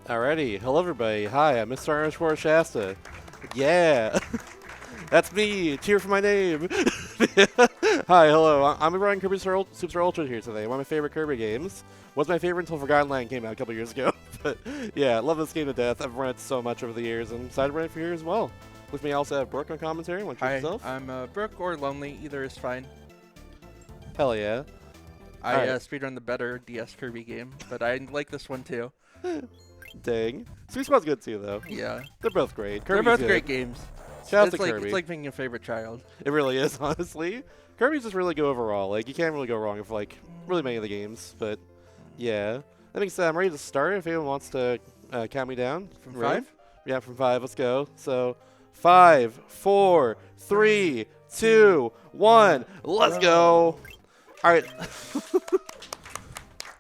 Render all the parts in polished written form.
Alrighty, hello everybody. Hi, I'm Mr. Underscore Shasta. Yeah, that's me. Cheer for my name. Hi, hello. I'm running Kirby Super Ultra here today. One of my favorite Kirby games. Was my favorite until Forgotten Land came out a couple years ago. But yeah, love this game to death. I've run it so much over the years, and decided to run it for here as well. With me, I also have Brooke on commentary. Want to Hi, yourself? I'm Brooke or Lonely. Either is fine. Hell yeah. I Alright. speedrun the better DS Kirby game, but I like this one too. Dang. Sweet Spot's good too, though. Yeah, They're both great. they're Kirby's both good. great games. Shout out it's to like Kirby. it's like being your favorite child. It really is, honestly. Kirby's just really good overall. Like, you can't really go wrong with, like, really many of the games. But, yeah. That being said, I'm ready to start if anyone wants to count me down. From Ready? 5? Yeah, from 5. Let's go. So, 5, 4, 3, 2, 1. Let's go. All right.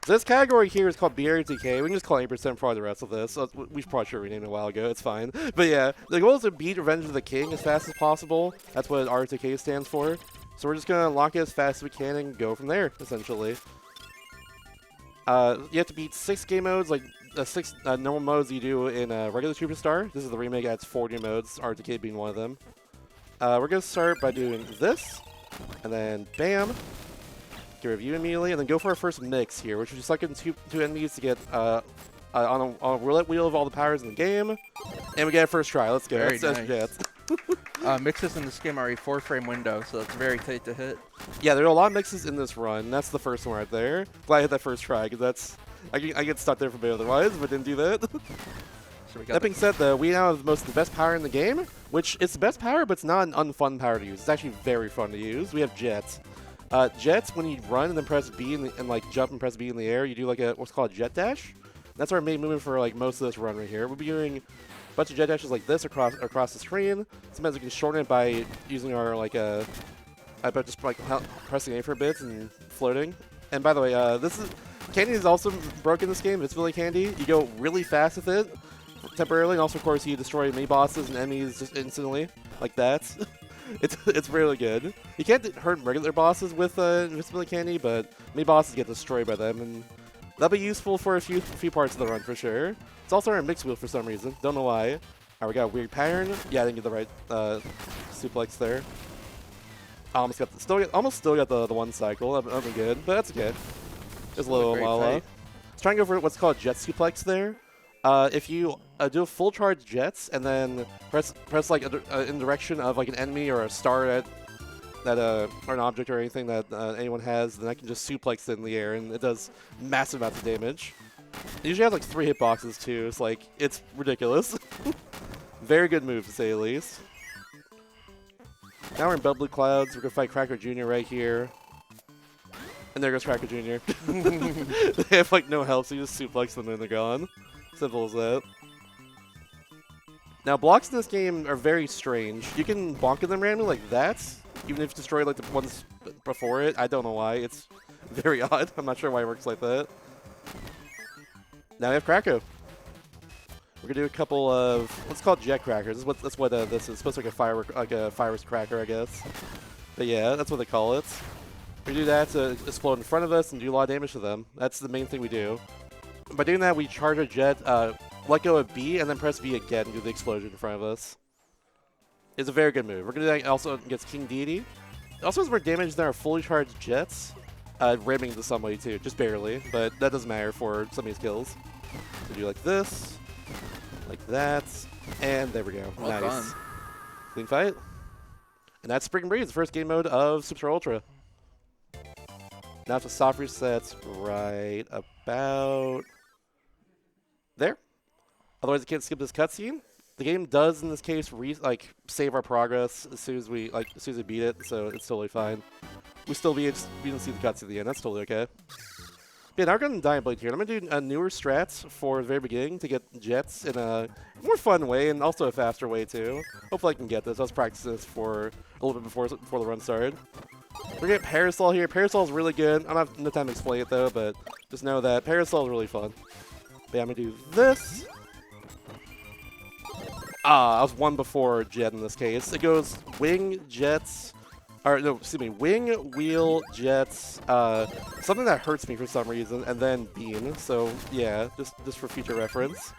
This category here is called BRTK. We can just call it 8% for the rest of this. We probably should have renamed it a while ago. It's fine. But yeah, the goal is to beat Revenge of the King as fast as possible. That's what RTK stands for. So we're just going to lock it as fast as we can and go from there, essentially. You have to beat 6 game modes, like 6 normal modes you do in regular Superstar. This is the remake. Adds 4 new modes, RTK being one of them. We're going to start by doing this, and then bam. Review immediately, and then go for our first mix here, which is just like in two enemies to get on a roulette wheel of all the powers in the game, and we get a first try. Let's go. Very That's nice. Mixes in this game are a 4-frame window, so it's very tight to hit. Yeah, there are a lot of mixes in this run. That's the first one right there. Glad I hit that first try, because that's I get stuck there for a bit otherwise, but didn't do that. So we got That being said, though, we now have the best power in the game, which it's the best power, but it's not an unfun power to use. It's actually very fun to use. We have Jets. Jets, when you run and then press B and like jump and press B in the air, you do like what's called a jet dash. That's our main movement for like most of this run right here. We'll be doing a bunch of jet dashes like this across the screen. Sometimes we can shorten it by using our like just like pressing A for a bit and floating. And by the way, candy is also broken in this game. It's really candy. You go really fast with it temporarily, and also of course you destroy mini bosses and enemies just instantly like that. It's really good. You can't hurt regular bosses with invisibility candy, but many bosses get destroyed by them, and that'll be useful for a few parts of the run for sure. It's also our mix wheel for some reason. Don't know why. Alright, we got a weird pattern. Yeah, I didn't get the right suplex there. Almost still got the one cycle. That'd be good, but that's okay. Just a little while. Let's try and go for what's called jet suplex there. If you do a full charge jets and then press like in direction of like an enemy or a star or an object or anything that anyone has, then I can just suplex it in the air, and it does massive amounts of damage. It usually has like 3 hitboxes too. It's ridiculous. Very good move to say the least. Now we're in Bell Blue Clouds. We're gonna fight Cracker Jr. right here. And there goes Cracker Jr. They have like no health, so you just suplex them and they're gone. Simple as that. Now, blocks in this game are very strange. You can bonk at them randomly like that, even if you destroy like the ones before it. I don't know why. It's very odd. I'm not sure why it works like that. Now we have Krakow. We're gonna do a couple of what's called jet crackers. That's what this is. It's supposed to be like a fireworks cracker, I guess. But yeah, that's what they call it. We do that to explode in front of us and do a lot of damage to them. That's the main thing we do. By doing that, we charge our jet, let go of B, and then press B again and do the explosion in front of us. It's a very good move. We're going to do that also against King Deity. It also has more damage than our fully charged jets, ramming into somebody too, just barely, but that doesn't matter for some of these kills. So do like this, like that, and there we go. Well nice. Done. Clean fight. And that's Spring Breeze, the first game mode of Super Ultra. Now it's a soft resets right about there. Otherwise, I can't skip this cutscene. The game does, in this case, save our progress as soon as we beat it, so it's totally fine. We didn't see the cutscene at the end. That's totally okay. Yeah, now we're going to Dying Blade here. I'm going to do a newer strats for the very beginning to get jets in a more fun way and also a faster way too. Hopefully I can get this. I was practicing this for a little bit before the run started. We're getting Parasol here. Parasol is really good. I don't have no time to explain it though, but just know that Parasol is really fun. But yeah, I'm going to do this. I was one before jet in this case. It goes wing, jets, or no, excuse me, wing, wheel, jets, something that hurts me for some reason, and then beam. So yeah, just for future reference.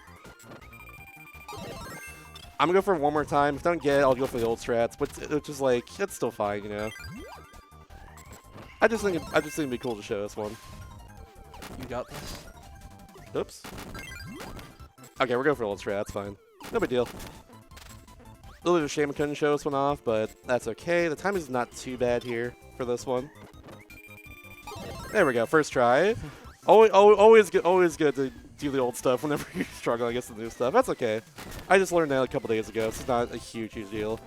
I'm gonna go for it one more time. If I don't get it, I'll go for the old strats. But it's just like, it's still fine, you know. I just think it'd be cool to show this one. You got this. Oops. Okay, we're going for the old strat. That's fine. No big deal. A little bit of a shame I couldn't show this one off, but that's okay. The timing is not too bad here for this one. There we go. First try. Always good to do the old stuff whenever you're struggling against the new stuff. That's okay. I just learned that a couple days ago, so it's not a huge deal.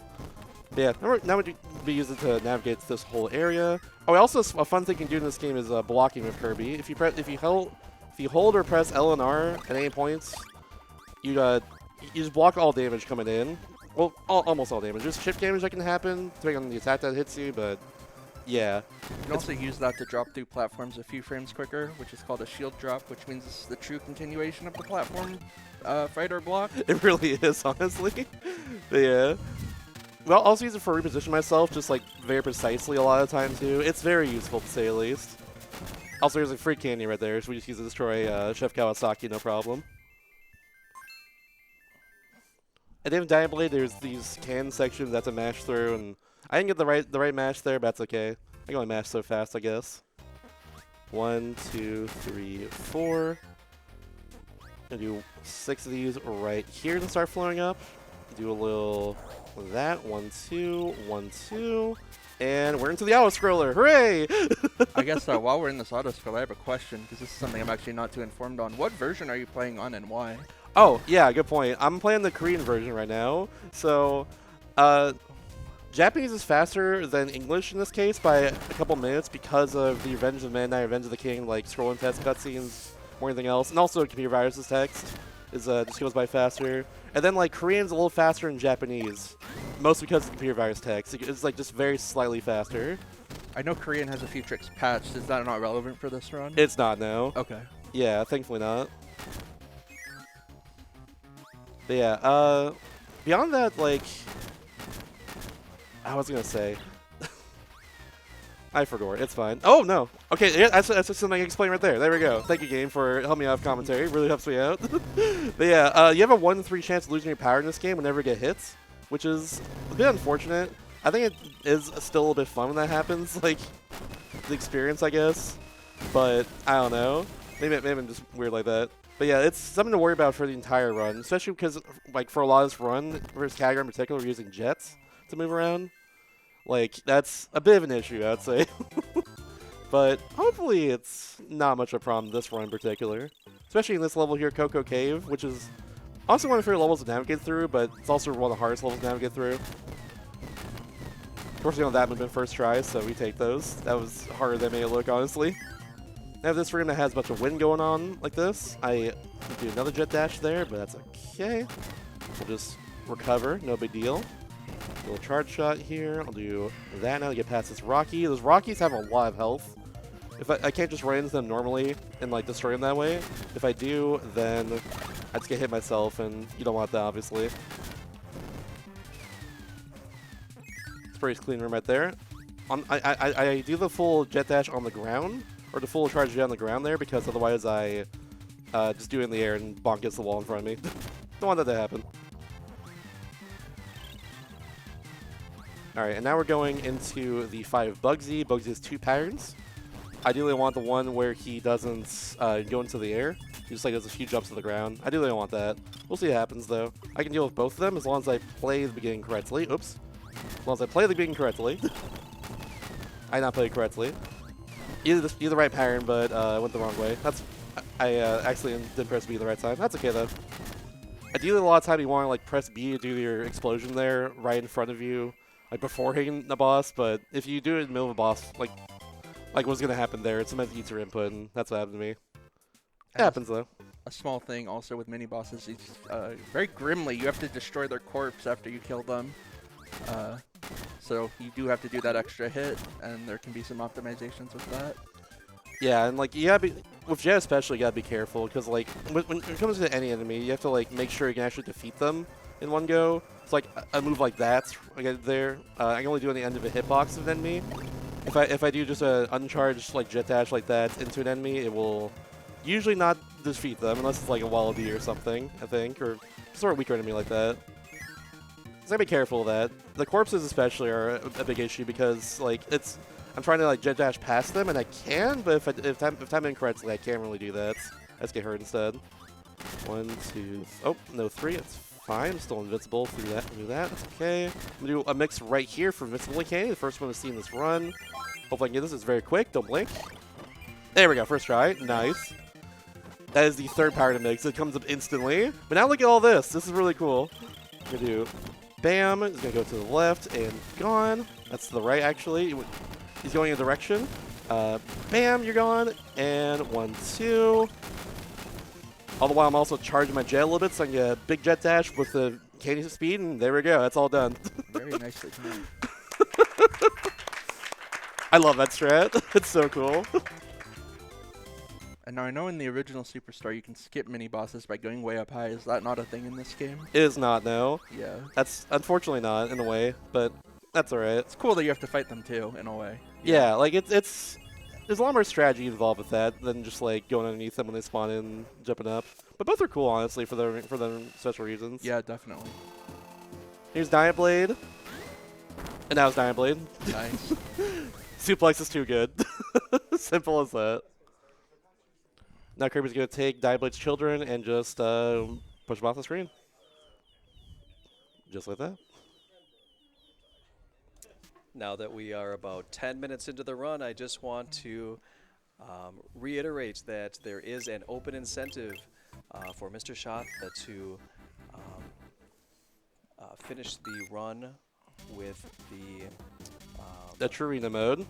But yeah, now we'll be using it to navigate this whole area. Oh, also a fun thing you can do in this game is blocking with Kirby. If you hold or press L and R at any points, you just block all damage coming in. Well, almost all damage. There's chip damage that can happen depending on the attack that hits you, but yeah. You can also use that to drop through platforms a few frames quicker, which is called a shield drop, which means it's the true continuation of the platform fight or block. It really is, honestly. But yeah. Well, I'll also use it for reposition myself, just like very precisely a lot of the time too. It's very useful to say the least. Also, there's a free candy right there, so we just use it to destroy Chef Kawasaki, no problem. At the end of Dying Blade, there's these can sections that's a mash through, and I didn't get the right mash there, but that's okay. I can only mash so fast, I guess. 1, 2, 3, 4. Gonna do 6 of these right here to start flowing up. Do a little of that. 1, 2, 1, 2. And we're into the auto-scroller. Hooray! I guess while we're in this auto-scroller, I have a question, because this is something I'm actually not too informed on. What version are you playing on and why? Oh, yeah, good point. I'm playing the Korean version right now. So, Japanese is faster than English in this case by a couple minutes because of the Revenge of the Midnight, Revenge of the King, like scroll and text cutscenes, more than anything else. And also computer viruses text is just goes by faster. And then like Korean's a little faster than Japanese, mostly because of computer virus text. It's like just very slightly faster. I know Korean has a few tricks patched. Is that not relevant for this run? It's not, no. Okay. Yeah, thankfully not. But yeah, beyond that, like, I was gonna say, I forgot. It's fine. Oh no. Okay, yeah, that's something I can explain right there. There we go. Thank you, game, for helping me out with commentary. It really helps me out. But yeah, you have a 1 in 3 chance of losing your power in this game whenever you get hits, which is a bit unfortunate. I think it is still a little bit fun when that happens, like the experience, I guess. But I don't know. Maybe I'm just weird like that. But yeah, it's something to worry about for the entire run, especially because like for a lot of this run, for this category in particular, we're using jets to move around. Like, that's a bit of an issue, I'd say. But hopefully it's not much of a problem this run in particular. Especially in this level here, Coco Cave, which is also one of my favorite levels to navigate through, but it's also one of the hardest levels to navigate through. Of course, you know, that would have been first try, so we take those. That was harder than it made it look, honestly. Now this room that has a bunch of wind going on like this, I do another jet dash there, but that's okay. We'll just recover, no big deal. A little charge shot here. I'll do that now to get past this Rocky. Those Rockies have a lot of health. If I can't just run into them normally and like destroy them that way. If I do, then I just get hit myself, and you don't want that, obviously. It's a pretty clean room right there. I do the full jet dash on the ground, or the full charge jet on the ground there, because otherwise I just do it in the air and bonk against the wall in front of me. Don't want that to happen. Alright, and now we're going into the fight of Bugsy. Bugsy has 2 patterns. Ideally, I want the one where he doesn't go into the air. He just like does a few jumps to the ground. Ideally, I don't want that. We'll see what happens, though. I can deal with both of them as long as I play the beginning correctly. Oops. As long as I play the beginning correctly. I not play it correctly. Either right pattern, but I went the wrong way. I actually didn't press B the right time. That's okay, though. Ideally, a lot of time you want to like press B to do your explosion there right in front of you, like before hitting the boss. But if you do it in the middle of a boss, like what's gonna happen there? It's sometimes eats your input, and that's what happened to me. It happens though. A small thing also with mini bosses is very grimly you have to destroy their corpse after you kill them. So you do have to do that extra hit, and there can be some optimizations with that. Yeah, and like you gotta be with Jet especially, you gotta be careful because like when it comes to any enemy, you have to like make sure you can actually defeat them in one go. It's like a move like that there. I can only do it on the end of a hitbox of an enemy. If I do just an uncharged like jet dash like that into an enemy, it will usually not defeat them unless it's like a wallaby or something, I think, or sort of weaker enemy like that. So I gotta be careful of that. The corpses especially are a big issue because like I'm trying to like jet dash past them and I can, but if timed incorrectly, I can't really do that. I just get hurt instead. 1, 2, oh no 3. It's fine. I'm still invincible through that. That's okay. I'm gonna do a mix right here for invincible candy. The first one we've seen this run. Hopefully I can get this. It's very quick. Don't blink. There we go. First try. Nice. That is the third power to mix. It comes up instantly. But now look at all this. This is really cool. I'm gonna do bam. It's gonna go to the left and gone. That's to the right actually. He's going in a direction. Bam, you're gone. And 1, 2. All the while I'm also charging my jet a little bit so I can get a big jet dash with the candy speed, and there we go. That's all done. Very nicely done. I love that strat. It's so cool. And now I know in the original Superstar you can skip mini bosses by going way up high. Is that not a thing in this game? It is not, no. Yeah. That's unfortunately not, in a way, but that's alright. It's cool that you have to fight them too, in a way. Yeah, like it's there's a lot more strategy involved with that than just like going underneath them when they spawn in and jumping up. But both are cool, honestly, for their special reasons. Yeah, definitely. Here's Diamond Blade. And now it's Diamond Blade. Nice. Suplex is too good. Simple as that. Now Kirby's going to take Diamond Blade's children and just push them off the screen. Just like that. Now that we are about 10 minutes into the run, I just want to reiterate that there is an open incentive for Mr. Shot to finish the run with The True Arena mode.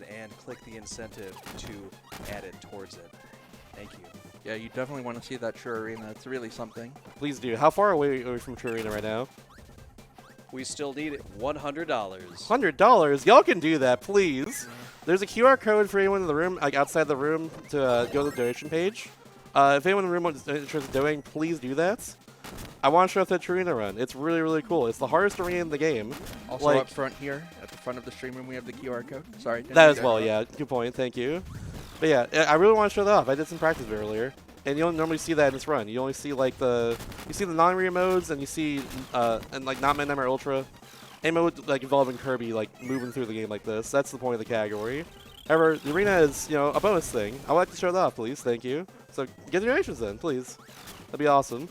and click the incentive to add it towards it. Thank you. Yeah, you definitely want to see that True Arena. It's really something. Please do. How far away are we from True Arena right now? We still need $100. $100? Y'all can do that, please. There's a QR code for anyone in the room, like outside the room, to go to the donation page. If anyone in the room is interested in doing, please do that. I want to show off that True Arena run. It's really, really cool. It's the hardest arena in the game. Also like, up front here, at the front of the stream room, we have the QR code. Sorry. That as well, yeah. Good point. Thank you. But yeah, I really want to show that off. I did some practice earlier. And you don't normally see that in this run. You only see like you see the non-arena modes, and you see and like not Midnight or Ultra, and mode like involving Kirby like moving through the game like this. That's the point of the category. However, the arena is a bonus thing. I would like to show that off, please. Thank you. So get the donations then, please. That'd be awesome.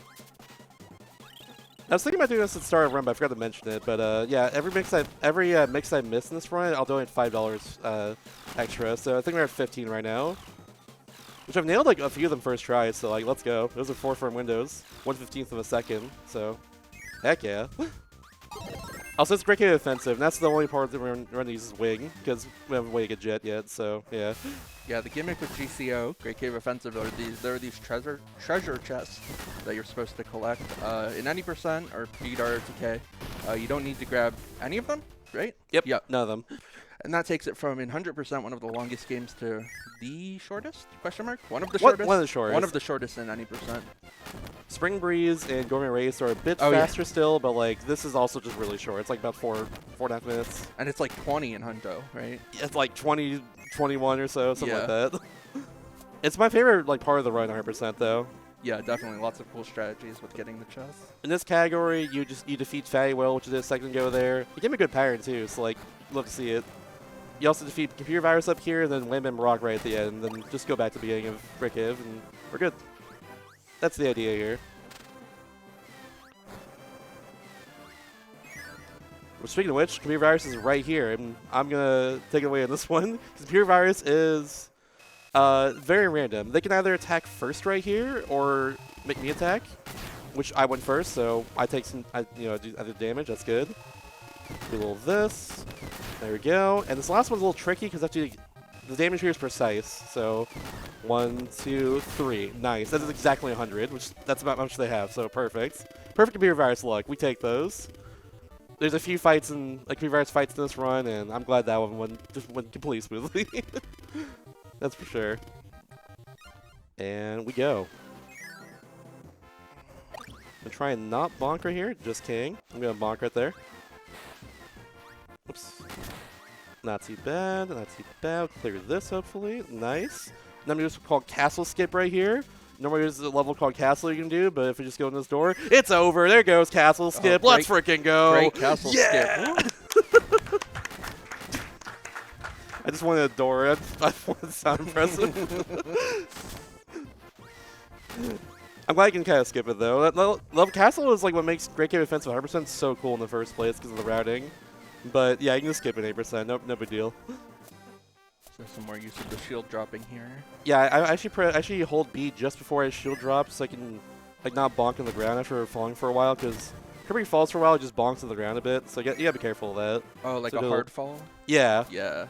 I was thinking about doing this at the start of the run, but I forgot to mention it. But yeah, every mix I miss in this run, I'll donate $5 extra. So I think we're at 15 right now. Which I've nailed like a few of them first try, so like let's go. Those are 4 firm windows, 1/15th of a second, so heck yeah. Also, it's great game offensive, and that's the only part that we're running uses wing, because we haven't way to get jet yet, so yeah. Yeah, the gimmick with GCO, Great Cave Offensive, there are these treasure chests that you're supposed to collect. In any percent or beat RTK, you don't need to grab any of them, right? Yep, yeah, none of them. And that takes it from in 100% one of the longest games to the shortest? Question mark? One of the shortest? One of the shortest. One of the shortest in any percent. Spring Breeze and Gourmet Race are a bit faster still, but like this is also just really short. It's like about 4.5 minutes. And it's like 20 in Hunto, right? It's like 20, 21 or so, something like that. It's my favorite like part of the run 100% though. Yeah, definitely. Lots of cool strategies with getting the chest. In this category, you defeat Fatty Well, which is a second go there. You give me a good pattern too, so like love to see it. You also defeat Computer Virus up here, and then Wham Bam Rock right at the end, and then just go back to the beginning of Brick Hiv, and we're good. That's the idea here. Well, speaking of which, Computer Virus is right here, and I'm going to take it away on this one. Computer Virus is very random. They can either attack first right here, or make me attack, which I went first, so I take some, I do damage, that's good. Do a little this. There we go. And this last one's a little tricky because the damage here is precise. So 1, 2, 3. Nice. That is exactly 100, which that's about how much they have. So perfect. Perfect Computer Virus luck. We take those. There's a few fights and Computer Virus fights in this run, and I'm glad that one just went completely smoothly. That's for sure. And we go. I'm gonna try and not bonk right here. Just kidding. I'm gonna bonk right there. Oops. Not too bad, not too bad. Clear this, hopefully. Nice. And I'm just called Castle Skip right here. Normally there's a level called Castle you can do, but if we just go in this door, it's over. There goes Castle Skip. great- Let's freaking go. Great castle Yeah! skip. I just wanted a door. I wanted to sound impressive. I'm glad I can kind of skip it though. Level Castle is like what makes Great Cave Offensive 100% so cool in the first place because of the routing. But yeah, you can just skip it 8%. No big deal. So some more use of the shield dropping here. Yeah, I actually hold B just before I shield drop so I can like not bonk on the ground after falling for a while because Kirby falls for a while, it just bonks on the ground a bit. So you gotta be careful of that. Oh, like So a hard fall? Yeah. Yeah.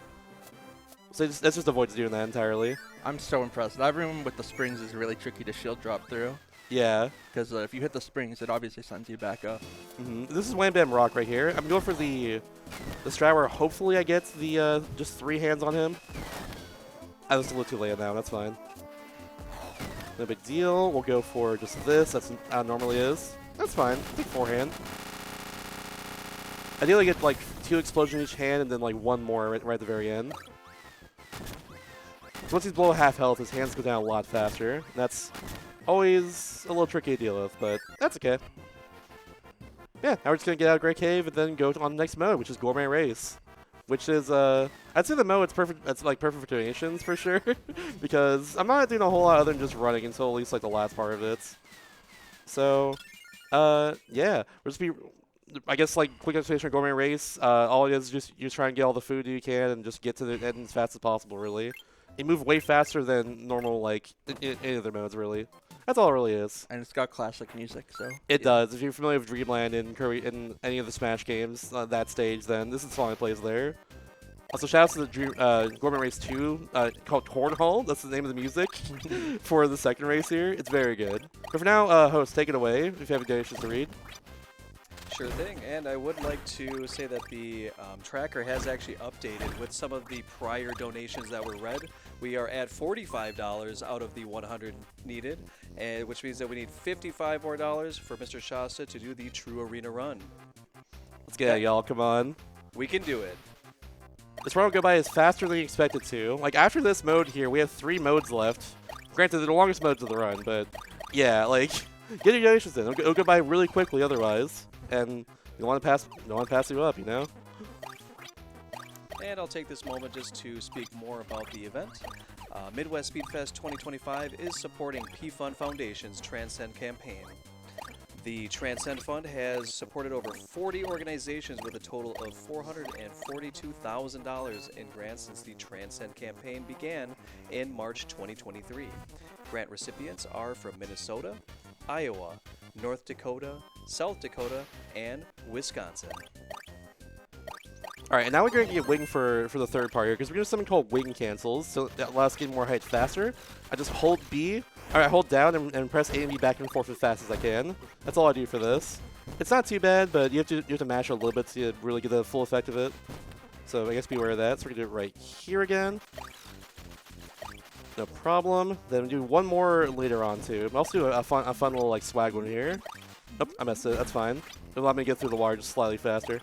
So that just avoids doing that entirely. I'm so impressed. That room with the springs is really tricky to shield drop through. Yeah. Because if you hit the springs, it obviously sends you back up. This is Wham Bam Rock right here. I'm going for the strat where hopefully I get the just 3 hands on him. I was a little too late on that one. That's fine. No big deal. We'll go for just this. That's how it normally is. That's fine. Take 4 hand. Ideally get like 2 explosions each hand and then like 1 more right at the very end. So once he's below half health, his hands go down a lot faster. And that's always a little tricky to deal with, but that's okay. Yeah, now we're just going to get out of Great Cave and then go on the next mode, which is Gourmet Race. Which is, I'd say the mode, it's perfect. It's like perfect for donations for sure. Because I'm not doing a whole lot other than just running until at least like the last part of it. So, yeah. We'll just be, I guess, like quick explanation of Gourmet Race. All it is just you try and get all the food you can and just get to the end as fast as possible, really. You move way faster than normal, like, in any other modes, really. That's all it really is. And it's got classic music, so. It does. If you're familiar with Dreamland and Kirby in any of the Smash games on that stage, then this is the song that plays there. Also, shout out to the Gourmet Race 2 called Cornhole. That's the name of the music for the second race here. It's very good. But for now, host, take it away if you have any donations to read. Sure thing, and I would like to say that the tracker has actually updated with some of the prior donations that were read. We are at $45 out of the 100 needed, and which means that we need $55 more for Mr. Shasta to do the true arena run. Let's get it, y'all. Come on. We can do it. This run will go by as faster than you expect it to. Like, after this mode here, we have 3 modes left. Granted, they're the longest modes of the run, but yeah, like, get your donations in. It'll go by really quickly otherwise. And you don't want to pass you up, you know? And I'll take this moment just to speak more about the event. Midwest Speedfest 2025 is supporting P-Fund Foundation's Transcend campaign. The Transcend Fund has supported over 40 organizations with a total of $442,000 in grants since the Transcend campaign began in March 2023. Grant recipients are from Minnesota, Iowa, North Dakota, South Dakota, and Wisconsin. All right, and now we're going to get wing for the third part here, because we're going to do something called wing cancels, so that allows us to get more height faster. I just hold B, all right, hold down and press A and B back and forth as fast as I can. That's all I do for this. It's not too bad, but you have to mash it a little bit to really get the full effect of it. So I guess be aware of that. So we're going to do it right here again. No problem. Then we'll do one more later on too. I'll also do a fun little like swag one here. Nope, I messed it. That's fine. It'll allow me to get through the wire just slightly faster.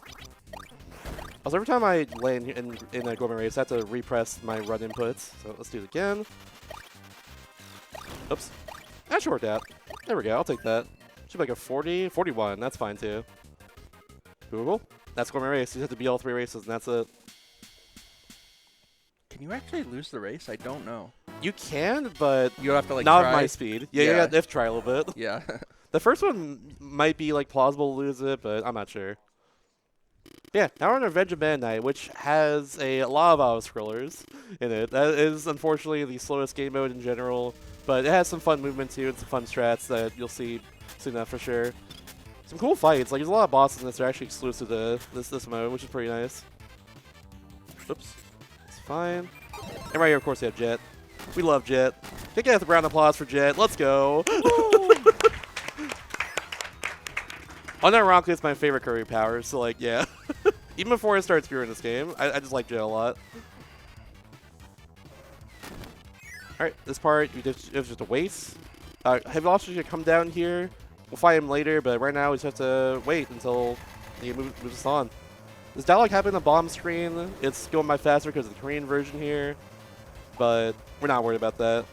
Also, every time I land in a Gourmet Race, I have to repress my run inputs. So let's do it again. Oops. That should work out. There we go. I'll take that. Should be like a 40, 41. That's fine too. Google. That's Gourmet Race. You just have to beat all 3 races, and that's it. Can you actually lose the race? I don't know. You can, but You have to like not try. at my speed. Yeah, Yeah. you have to try a little bit. Yeah. The first one might be like plausible to lose it, but I'm not sure. Yeah, now we're on Revenge of Midnight, which has a lot of auto-scrollers in it. That is unfortunately the slowest game mode in general, but it has some fun movement too and some fun strats that you'll see soon enough for sure. Some cool fights. Like there's a lot of bosses in this that are actually exclusive to this mode, which is pretty nice. Oops, it's fine. And right here, of course, we have Jet. We love Jet. Can I get a round of applause for Jet? Let's go. Unironically, it's my favorite Kirby power, so like, yeah. Even before I started spearing this game, I just like Jet a lot. Alright, this part, it's just a waste. Heavy Lobster should come down here. We'll fight him later, but right now we just have to wait until he moves us on. This dialogue happened on the bottom screen. It's going by faster because of the Korean version here, but we're not worried about that.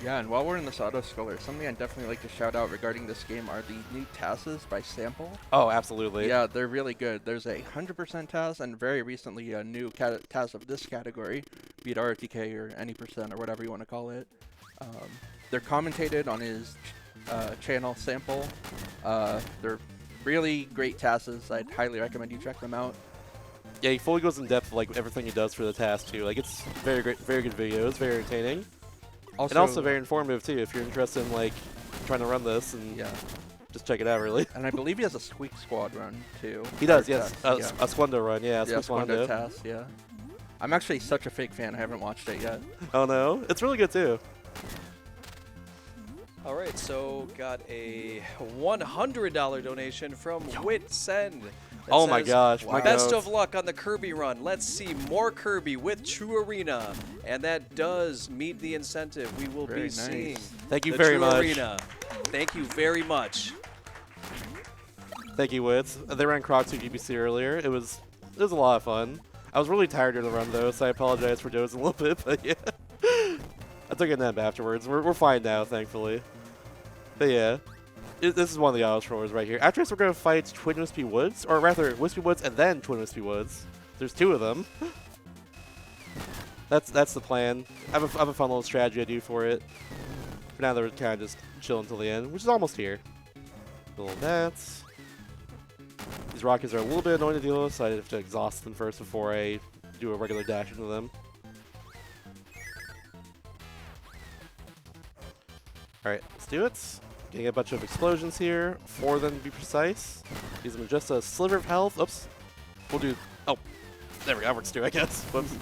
Yeah, and while we're in this auto-scroller, something I'd definitely like to shout out regarding this game are the new TASes by Sample. Oh, absolutely. Yeah, they're really good. There's a 100% TAS, and very recently a new TAS of this category, be it RTK or any percent or whatever you want to call it. They're commentated on his channel, Sample. They're really great TASes. I'd highly recommend you check them out. Yeah, he fully goes in depth like everything he does for the task too. Like it's very great, very good videos, very entertaining, and also very informative too. If you're interested in like trying to run this, and yeah, just check it out really. And I believe he has a Squeak Squad run too. He does, yes, TAS, a Squendo run, yeah, Squendo TAS, yeah. I'm actually such a fake fan. I haven't watched it yet. Oh no, it's really good too. All right, so got a $100 donation from Whitsend. Oh my gosh, my Best goats. of luck on the Kirby run. Let's see more Kirby with True Arena. And that does meet the incentive. We will Very be nice. seeing Thank you the very True much. Arena. Thank you very much. Thank you, Wits. They ran Croc 2 GBC earlier. It was a lot of fun. I was really tired during the run though, so I apologize for dozing a little bit, but yeah. I took a nap afterwards. We're fine now, thankfully. But yeah. This is one of the auto scrollers right here. After this, we're going to fight Twin Wispy Woods, or rather, Wispy Woods and then Twin Wispy Woods. There's two of them. That's the plan. I have a fun little strategy I do for it. For now, they're kind of just chilling until the end, which is almost here. Little bats. These rockets are a little bit annoying to deal with, so I have to exhaust them first before I do a regular dash into them. Alright, let's do it. Getting a bunch of explosions here, 4 of them to be precise. Use them with just a sliver of health. Oops. We'll do... Oh, there we go. That works too, I guess. Whoops.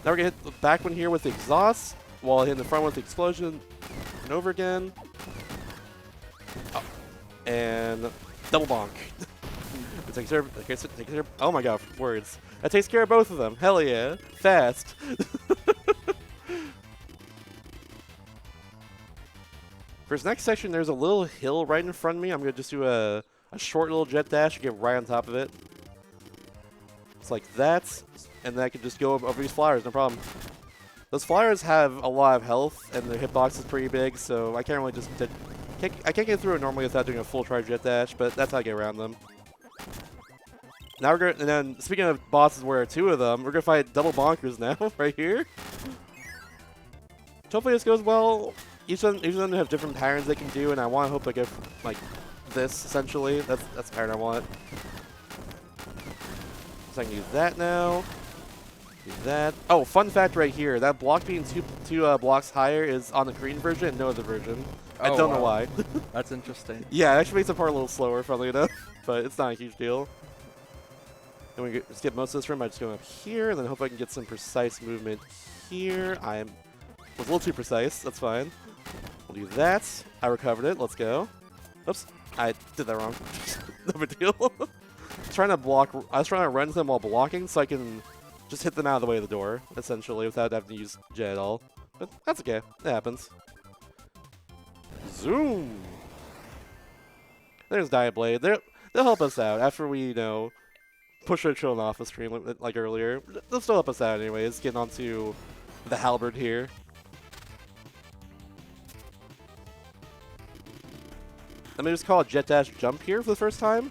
Now we're going to hit the back one here with the exhaust, while hitting the front one with the explosion and over again. Oh. And double bonk. Take care of, oh my god, words. That takes care of both of them. Hell yeah. Fast. For this next section, there's a little hill right in front of me. I'm going to just do a short little jet dash and get right on top of it. It's like that, and then I can just go over these flyers, no problem. Those flyers have a lot of health, and their hitbox is pretty big, so I can't really just... I can't get through it normally without doing a full charge jet dash, but that's how I get around them. Now we're going to... And then, speaking of bosses where 2 of them, we're going to fight double bonkers now, right here. Hopefully this goes well. Each of them have different patterns they can do, and I want to hope I get like this essentially. That's the pattern I want. So I can do that now. Do that. Oh, fun fact right here: that block being two blocks higher is on the green version and no other version. I don't know why. That's interesting. Yeah, it actually makes the part a little slower, funnily enough, but it's not a huge deal. Then we skip most of this room by just going up here, and then hope I can get some precise movement here. Was a little too precise. That's fine. We'll do that. I recovered it. Let's go. Oops. I did that wrong. No big deal. I was trying to run to them while blocking so I can just hit them out of the way of the door, essentially, without having to use jet at all. But that's okay. It happens. Zoom! There's Diet Blade. They'll help us out after we, push our children off the screen like earlier. They'll still help us out anyways, getting onto the halberd here. Let me just call a jet dash jump here for the first time.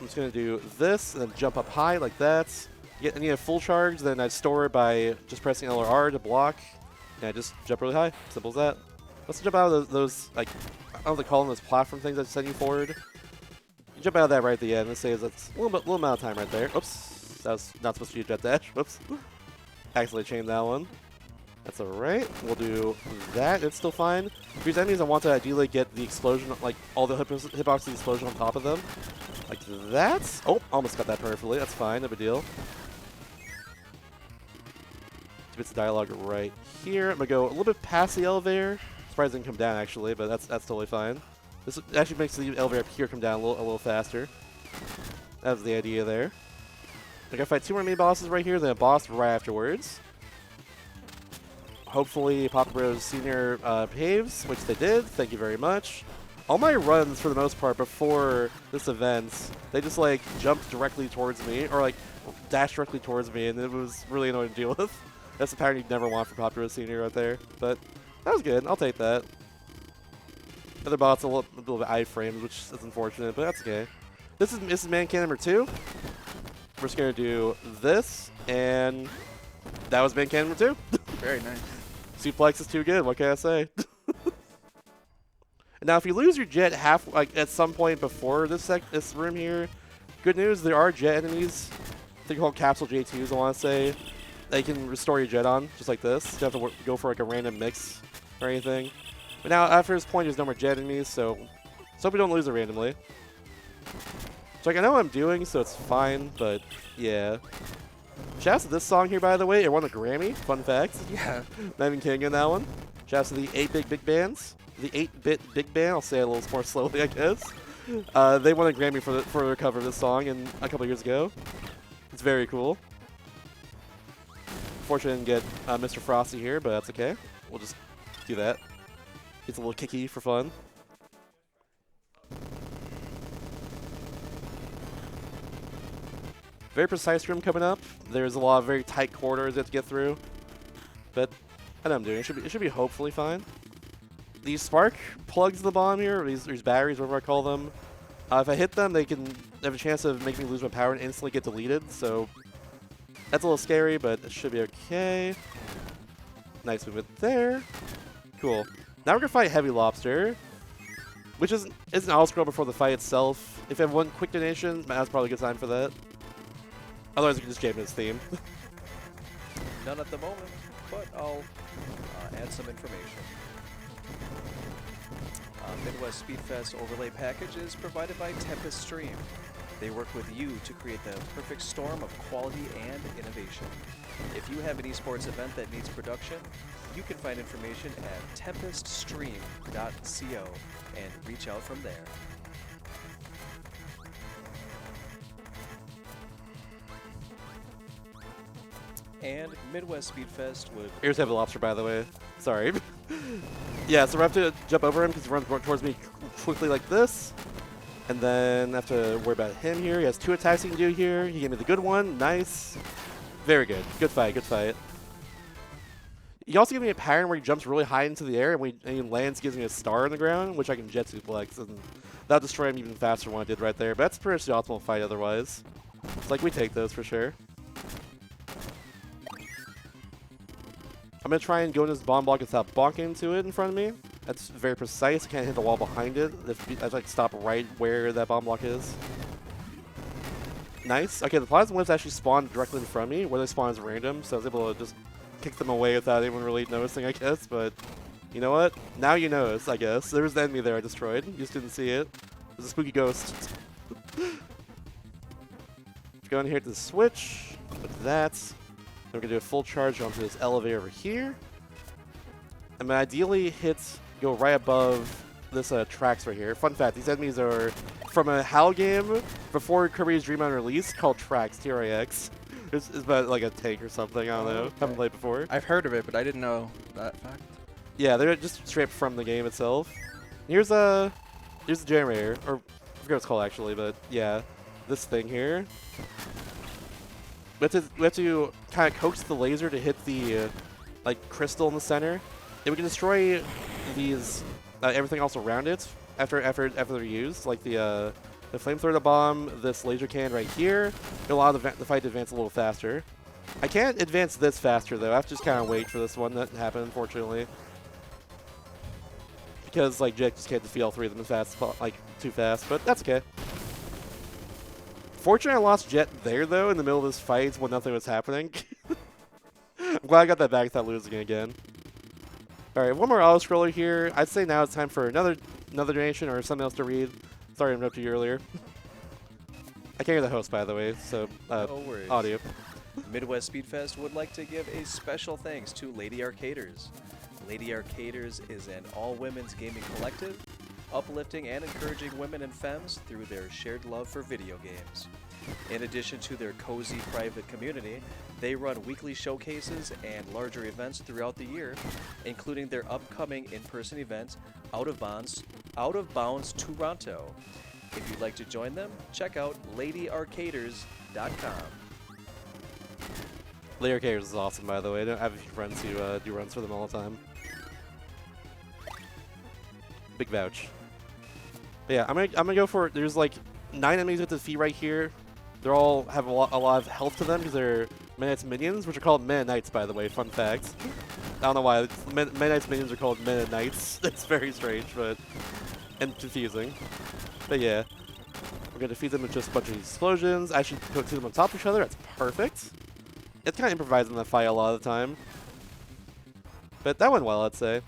I'm just going to do this and then jump up high like that. I need a full charge, then I store it by just pressing L or R to block. And I just jump really high. Simple as that. Let's jump out of those like, I don't know what they call them, those platform things that send you forward. You jump out of that right at the end. Let's say that's a little amount of time right there. Oops. That was not supposed to be a jet dash. Whoops. Accidentally chained that one. That's alright. We'll do that. It's still fine. For these enemies, I want to ideally get the explosion, like all the hitboxes of the explosion on top of them. Like that. Oh, almost got that perfectly. That's fine. No big deal. 2 bits of dialogue right here. I'm going to go a little bit past the elevator. Surprised it didn't come down, actually, but that's totally fine. This actually makes the elevator up here come down a little faster. That was the idea there. I got to fight 2 more mini bosses right here, then a boss right afterwards. Hopefully Papa Bros Senior paves, which they did. Thank you very much. All my runs, for the most part, before this event, they just like jumped directly towards me, or like dashed directly towards me, and it was really annoying to deal with. That's a pattern you'd never want for Papa Bros Senior right there. But That was good. I'll take that. Other bot's a little bit iframes, which is unfortunate, but that's okay. This is man can number 2. We're just gonna do this, and that was man can number 2. Very nice. Suplex is too good. What can I say? Now, if you lose your jet at some point before this room here, good news, there are jet enemies. They're called capsule J2s, I want to say. They can restore your jet on, just like this. You don't have to go for like a random mix or anything. But now, after this point, there's no more jet enemies, so hope we don't lose it randomly. So like, I know what I'm doing, so it's fine, but yeah. Shouts to this song here, by the way. It won a Grammy. Fun fact. Yeah. Not even kidding on that one. Shouts to the 8-bit big bands. The 8-bit big band. I'll say it a little more slowly, I guess. They won a Grammy for their cover of this song a couple years ago. It's very cool. Fortunately, didn't get Mr. Frosty here, but that's okay. We'll just do that. It's a little kicky for fun. Very precise room coming up. There's a lot of very tight corridors you have to get through. But I know what I'm doing. It should be hopefully fine. These spark plugs in the bottom here, or these batteries, whatever I call them, if I hit them, they have a chance of making me lose my power and instantly get deleted. So that's a little scary, but it should be okay. Nice movement there. Cool. Now we're gonna fight Heavy Lobster, which isn't auto scroll before the fight itself. If you have one quick donation, that's probably a good time for that. Otherwise, we can just jam his theme. None at the moment, but I'll add some information. Midwest Speedfest overlay package is provided by Tempest Stream. They work with you to create the perfect storm of quality and innovation. If you have an esports event that needs production, you can find information at tempeststream.co and reach out from there. And Midwest Speedfest would... Here's Heavy Lobster, by the way. Sorry. Yeah, so we have to jump over him because he runs towards me quickly like this. And then I have to worry about him here. He has 2 attacks he can do here. He gave me the good one. Nice. Very good. Good fight. Good fight. He also gave me a pattern where he jumps really high into the air and when he lands, gives me a star on the ground, which I can jet suplex. And that'll destroy him even faster than what I did right there. But that's pretty much the optimal fight otherwise. It's like we take those for sure. I'm going to try and go into this bomb block without bonking into it in front of me. That's very precise. I can't hit the wall behind it. I have to like, stop right where that bomb block is. Nice. Okay, the plasma waves actually spawned directly in front of me. Where they spawn is random, so I was able to just kick them away without anyone really noticing, I guess. But you know what? Now you notice, I guess. There was the enemy there I destroyed. You just didn't see it. There's a spooky ghost. Go in here to the switch. With that. Then we're going to do a full charge onto this elevator over here. I'm going to ideally go right above this tracks right here. Fun fact, these enemies are from a HAL game before Kirby's Dream On release called Tracks, T-R-A-X. It's about like a tank or something, I don't know. Okay. Haven't played before. I've heard of it, but I didn't know that fact. Yeah, they're just straight from the game itself. Here's the generator, or I forget what it's called actually, but yeah, this thing here. We have to kind of coax the laser to hit the like crystal in the center. Then we can destroy these everything else around it after they're used, like the flamethrower bomb, this laser cannon right here. It'll allow the fight to advance a little faster. I can't advance this faster though. I have to just kind of wait for this one to happen, unfortunately, because like Jack just can't defeat all 3 of them as fast, like too fast. But that's okay. Fortunately, I lost Jet there, though, in the middle of this fight when nothing was happening. I'm glad I got that back without losing it again. Alright, one more auto-scroller here. I'd say now it's time for another donation or something else to read. Sorry I interrupted you earlier. I can't hear the host, by the way, so No worries. audio. Midwest Speedfest would like to give a special thanks to Lady Arcaders. Lady Arcaders is an all-women's gaming collective, uplifting and encouraging women and femmes through their shared love for video games. In addition to their cozy private community, they run weekly showcases and larger events throughout the year, including their upcoming in-person event, Out of Bounds Toronto. If you'd like to join them, check out ladyarcaders.com. Lady Arcaders is awesome, by the way. I have a few friends who do runs for them all the time. big vouch. But yeah, I'm gonna go for, there's like 9 enemies with defeat right here. They're all have a lot of health to them because they're Meta Knight's minions, which are called Meta Knights, by the way. Fun fact. I don't know why Meta Knight's minions are called Meta Knights. It's very strange, and confusing. But yeah, we're gonna defeat them with just a bunch of explosions. Actually, put 2 of them on top of each other. That's perfect. It's kind of improvising that fight a lot of the time, but that went well, I'd say.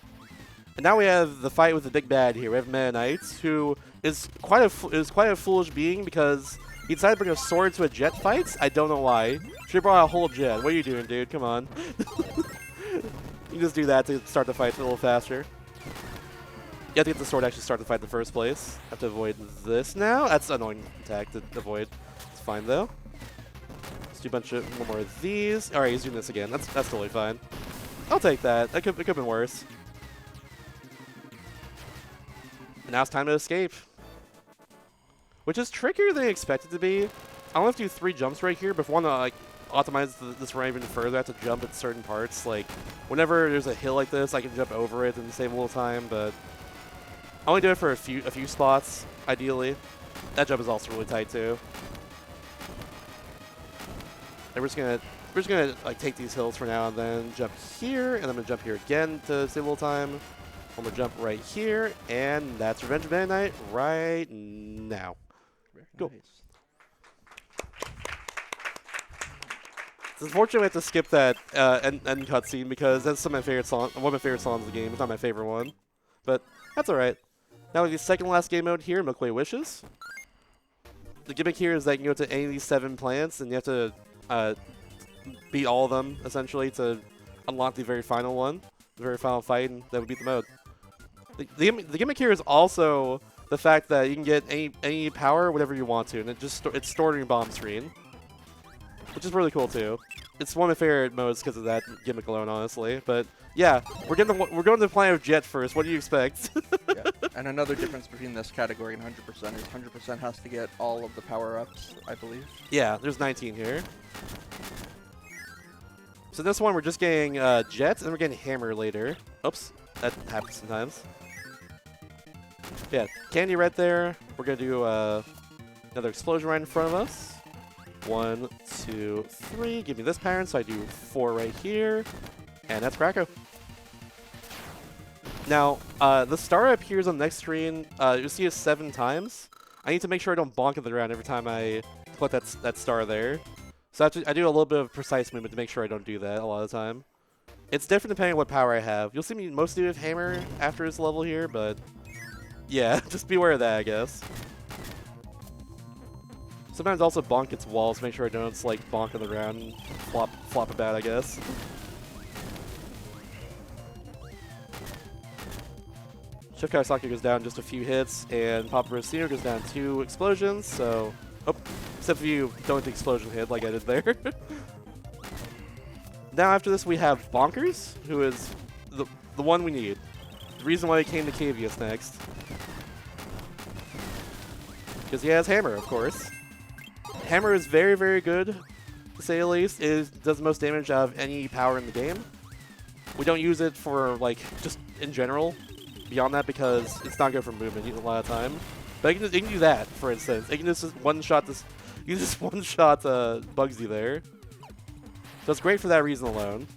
And now we have the fight with the big bad here. We have Meta Knights, who is quite a foolish being because he decided to bring a sword to a jet fight. I don't know why. Should have brought a whole jet. What are you doing, dude? Come on. You just do that to start the fight a little faster. You have to get the sword to actually start the fight in the first place. Have to avoid this now. That's an annoying attack to avoid. It's fine though. Let's do one more of these. All right, he's doing this again. That's totally fine. I'll take that. It could have been worse. And now it's time to escape, which is trickier than I expected to be. I only have to do 3 jumps right here, but if I want to like optimize this run even further, I have to jump at certain parts. Like whenever there's a hill like this, I can jump over it and save a little time. But I only do it for a few spots, ideally. That jump is also really tight too. And we're just gonna like take these hills for now and then jump here, and I'm gonna jump here again to save a little time. I'm gonna jump right here, and that's Revenge of Meta Knight right now. Very Cool. nice. It's unfortunate we have to skip that end cutscene because that's one of my favorite songs of the game. It's not my favorite one, but that's all right. Now the second last game mode here, Milkway Wishes. The gimmick here is that you can go to any of these 7 planets, and you have to beat all of them essentially to unlock the very final one, the very final fight, and that would beat the mode. The gimmick here is also the fact that you can get any power whenever you want to, and it's stored in your bomb screen, which is really cool too. It's one of my favorite modes because of that gimmick alone, honestly. But yeah, we're going to the planet of Jet first. What do you expect? Yeah. And another difference between this category and 100% is 100% has to get all of the power-ups, I believe. Yeah, there's 19 here. So this one we're just getting Jet, and then we're getting Hammer later. Oops, that happens sometimes. Yeah, candy right there. We're gonna do another explosion right in front of us. 1, 2, 3. Give me this pattern, so I do 4 right here, and that's Kracko. Now, the star appears on the next screen. You'll see it 7 times. I need to make sure I don't bonk at the ground every time I put that star there. So I do a little bit of precise movement to make sure I don't do that a lot of the time. It's different depending on what power I have. You'll see me mostly with Hammer after this level here, but yeah, just beware of that, I guess. Sometimes also bonk its walls to make sure I don't like bonk on the ground and flop about, I guess. Chef Kawasaki goes down just a few hits, and Papa Rosino goes down 2 explosions, so... Oh, except if you don't the explosion hit like I did there. Now after this we have Bonkers, who is the one we need. The reason why he came to Cavius next. Because he has Hammer, of course. Hammer is very, very good, to say the least. It does the most damage out of any power in the game. We don't use it for, like, just in general. Beyond that, because it's not good for movement a lot of time. But it can do that, for instance. It can just one-shot this. You just one-shot Bugsy there. So it's great for that reason alone.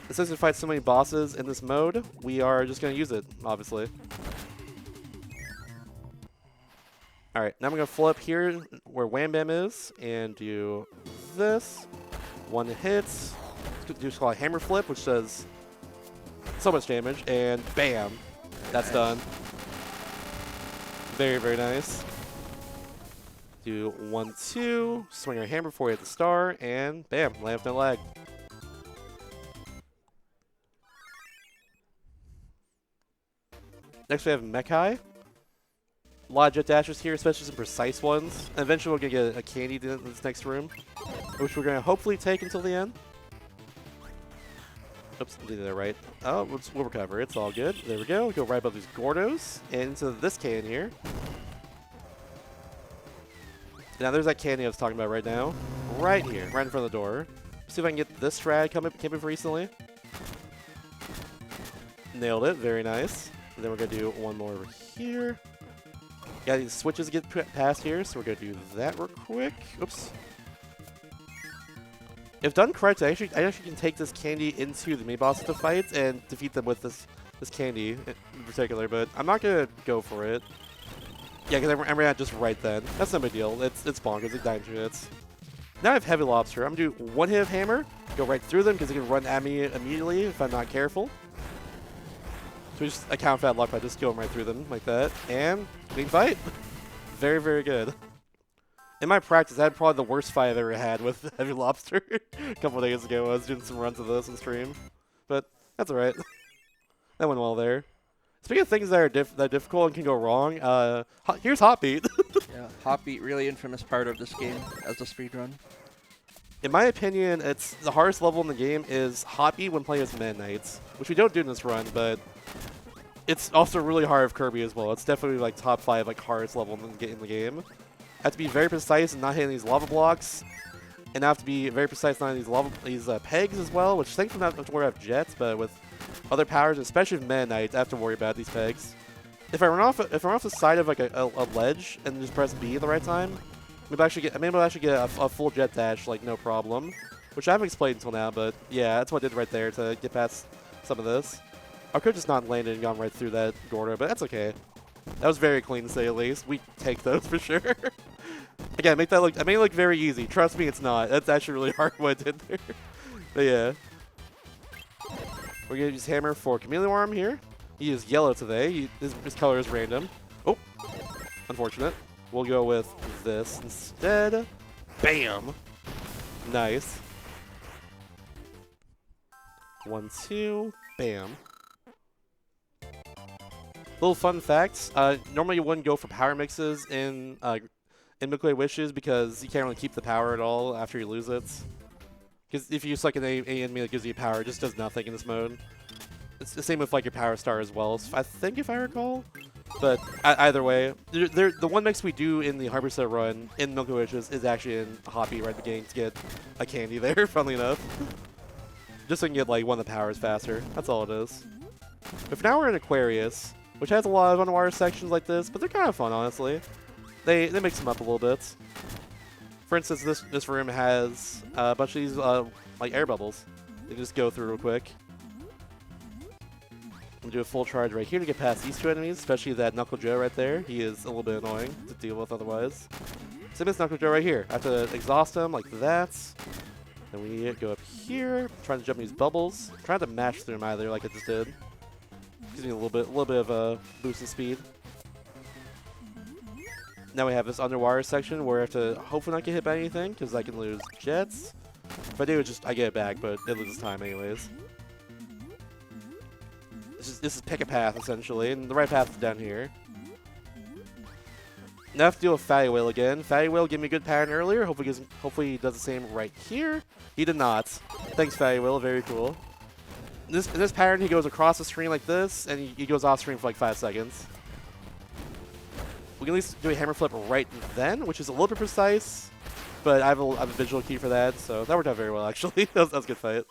And since we fight so many bosses in this mode, we are just going to use it, obviously. Alright, now I'm going to flip here where Wham Bam is and do this. 1 hit. Do what's called a hammer flip, which does so much damage, and bam! That's done. Very, very nice. Do 1, 2, swing our hammer before we hit the star, and bam, land with no lag. Next we have Mechai. A lot of jet dashes here, especially some precise ones. And eventually we're going to get a candy in this next room, which we're going to hopefully take until the end. Oops, did that right. Oh, we'll recover. It's all good. There we go. Go right above these Gordos and into this can here. Now there's that candy I was talking about right now. Right here, right in front of the door. See if I can get this strat came up recently. Nailed it. Very nice. And then we're gonna do one more over here. Yeah, these switches get past here, so we're gonna do that real quick. Oops. If done correctly, I actually can take this candy into the mini boss to fight and defeat them with this candy in particular, but I'm not gonna go for it. Yeah, because I'm ran out just right then. That's no big deal. It's bonkers. It's 9 minutes. Now I have Heavy Lobster. I'm gonna do one hit of Hammer, go right through them because they can run at me immediately if I'm not careful. So we just account for that luck by just going right through them like that. And clean fight. Very, very good. In my practice, I had probably the worst fight I've ever had with Heavy Lobster a couple of days ago. I was doing some runs of this on stream. But that's alright. That went well there. Speaking of things that are difficult and can go wrong, here's Hot Beat. Yeah, Hot Beat, really infamous part of this game as a speedrun. In my opinion, it's the hardest level in the game is Hot Beat when playing as Meta Knights, which we don't do in this run, but it's also really hard with Kirby as well. It's definitely like top 5 like hardest level in the game. I have to be very precise and not hitting these lava blocks, and I have to be very precise not hitting these pegs as well, which thankfully I don't have to worry about jets, but with other powers, especially with Meta Knights, I have to worry about these pegs. If I run off the side of like a ledge and just press B at the right time, maybe I should get a full jet dash like no problem, which I haven't explained until now. But yeah, that's what I did right there to get past some of this. I could have just not landed and gone right through that Gordo, but that's okay. That was very clean to say the least. We take those for sure. Again, I made it look very easy. Trust me, it's not. That's actually really hard what I did there. But yeah. We're going to use Hammer for Chameleon Arm here. He is yellow today. His color is random. Oh, unfortunate. We'll go with this instead. Bam! Nice. 1, 2, bam. Little fun facts. Normally you wouldn't go for power mixes in Milky Way Wishes because you can't really keep the power at all after you lose it. Because if you select an A enemy that gives you power, it just does nothing in this mode. It's the same with like your Power Star as well, I think, if I recall. But either way, the one mix we do in the 100% run in Milky Way Wishes is actually in Hot Beat right at the beginning to get a candy there, funnily enough. Just so you can get like one of the powers faster. That's all it is. But for now we're in Aquarius, which has a lot of underwater sections like this, but they're kind of fun, honestly. They mix them up a little bit. For instance, this room has a bunch of these like air bubbles. They just go through real quick. I'm gonna do a full charge right here to get past these 2 enemies, especially that Knuckle Joe right there. He is a little bit annoying to deal with otherwise. Same as Knuckle Joe right here. I have to exhaust him like that. Then we go up here, trying to jump these bubbles. Trying to mash through them either, like I just did. Gives me a little bit of a boost in speed. Now we have this underwater section where I have to hopefully not get hit by anything because I can lose jets. If I do, I get it back, but it loses time anyways. This is pick a path essentially, and the right path is down here. Now I have to deal with Fatty Whale again. Fatty Whale gave me a good pattern earlier. Hopefully he does the same right here. He did not. Thanks, Fatty Whale. Very cool. In this pattern, he goes across the screen like this, and he goes off screen for like 5 seconds. We can at least do a hammer flip right then, which is a little bit precise, but I have a visual key for that, so that worked out very well, actually. that was a good fight.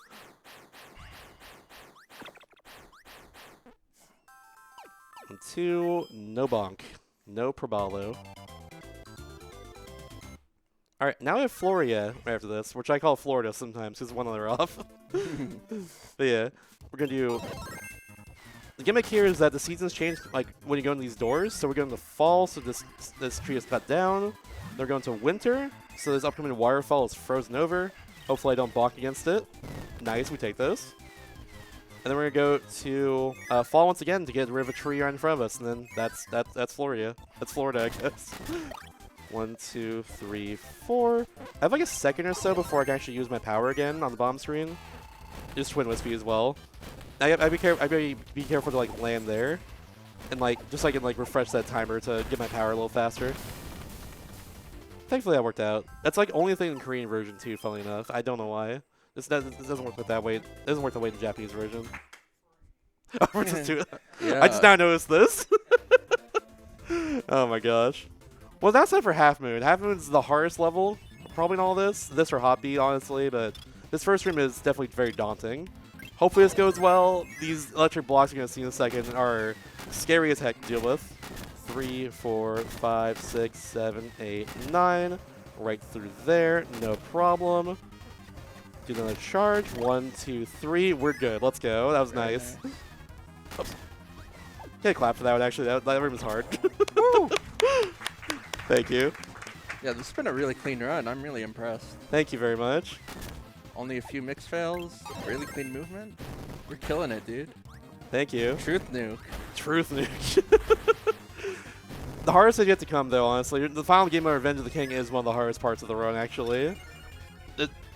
And 2, no bonk. No probalo. Alright, now we have Floria right after this, which I call Florida sometimes because one other off. But yeah, we're going to do... The gimmick here is that the seasons change like when you go into these doors. So we're going to fall, so this tree is cut down. They're going to winter, so this upcoming waterfall is frozen over. Hopefully I don't balk against it. Nice, we take those. And then we're going to go to fall once again to get rid of a tree right in front of us. And then that's Florida. That's Florida, I guess. 1, 2, 3, 4. I have like a second or so before I can actually use my power again on the bomb screen. Just Twin Wispy as well. I'd be careful to like land there, and like just so I can like refresh that timer to get my power a little faster. Thankfully that worked out. That's like only thing in the Korean version too. Funnily enough, I don't know why. This doesn't work that way. It doesn't work the way in the Japanese version. Yeah. I just now noticed this. Oh my gosh. Well, that's it for Half Moon. Half Moon's the hardest level probably in all this. This or Hot Beat, honestly, but this first room is definitely very daunting. Hopefully this goes well. These electric blocks you're going to see in a second are scary as heck to deal with. 3, 4, 5, 6, 7, 8, 9. Right through there. No problem. Do another charge. 1, 2, 3. We're good. Let's go. That was nice. Oops. Can't clap for that one, actually. That room is hard. Thank you. Yeah, this has been a really clean run. I'm really impressed. Thank you very much. Only a few mix fails. Really clean movement. You're killing it, dude. Thank you. Truth nuke. Truth nuke. The hardest is yet to come, though, honestly. The final game of Revenge of the King is one of the hardest parts of the run, actually.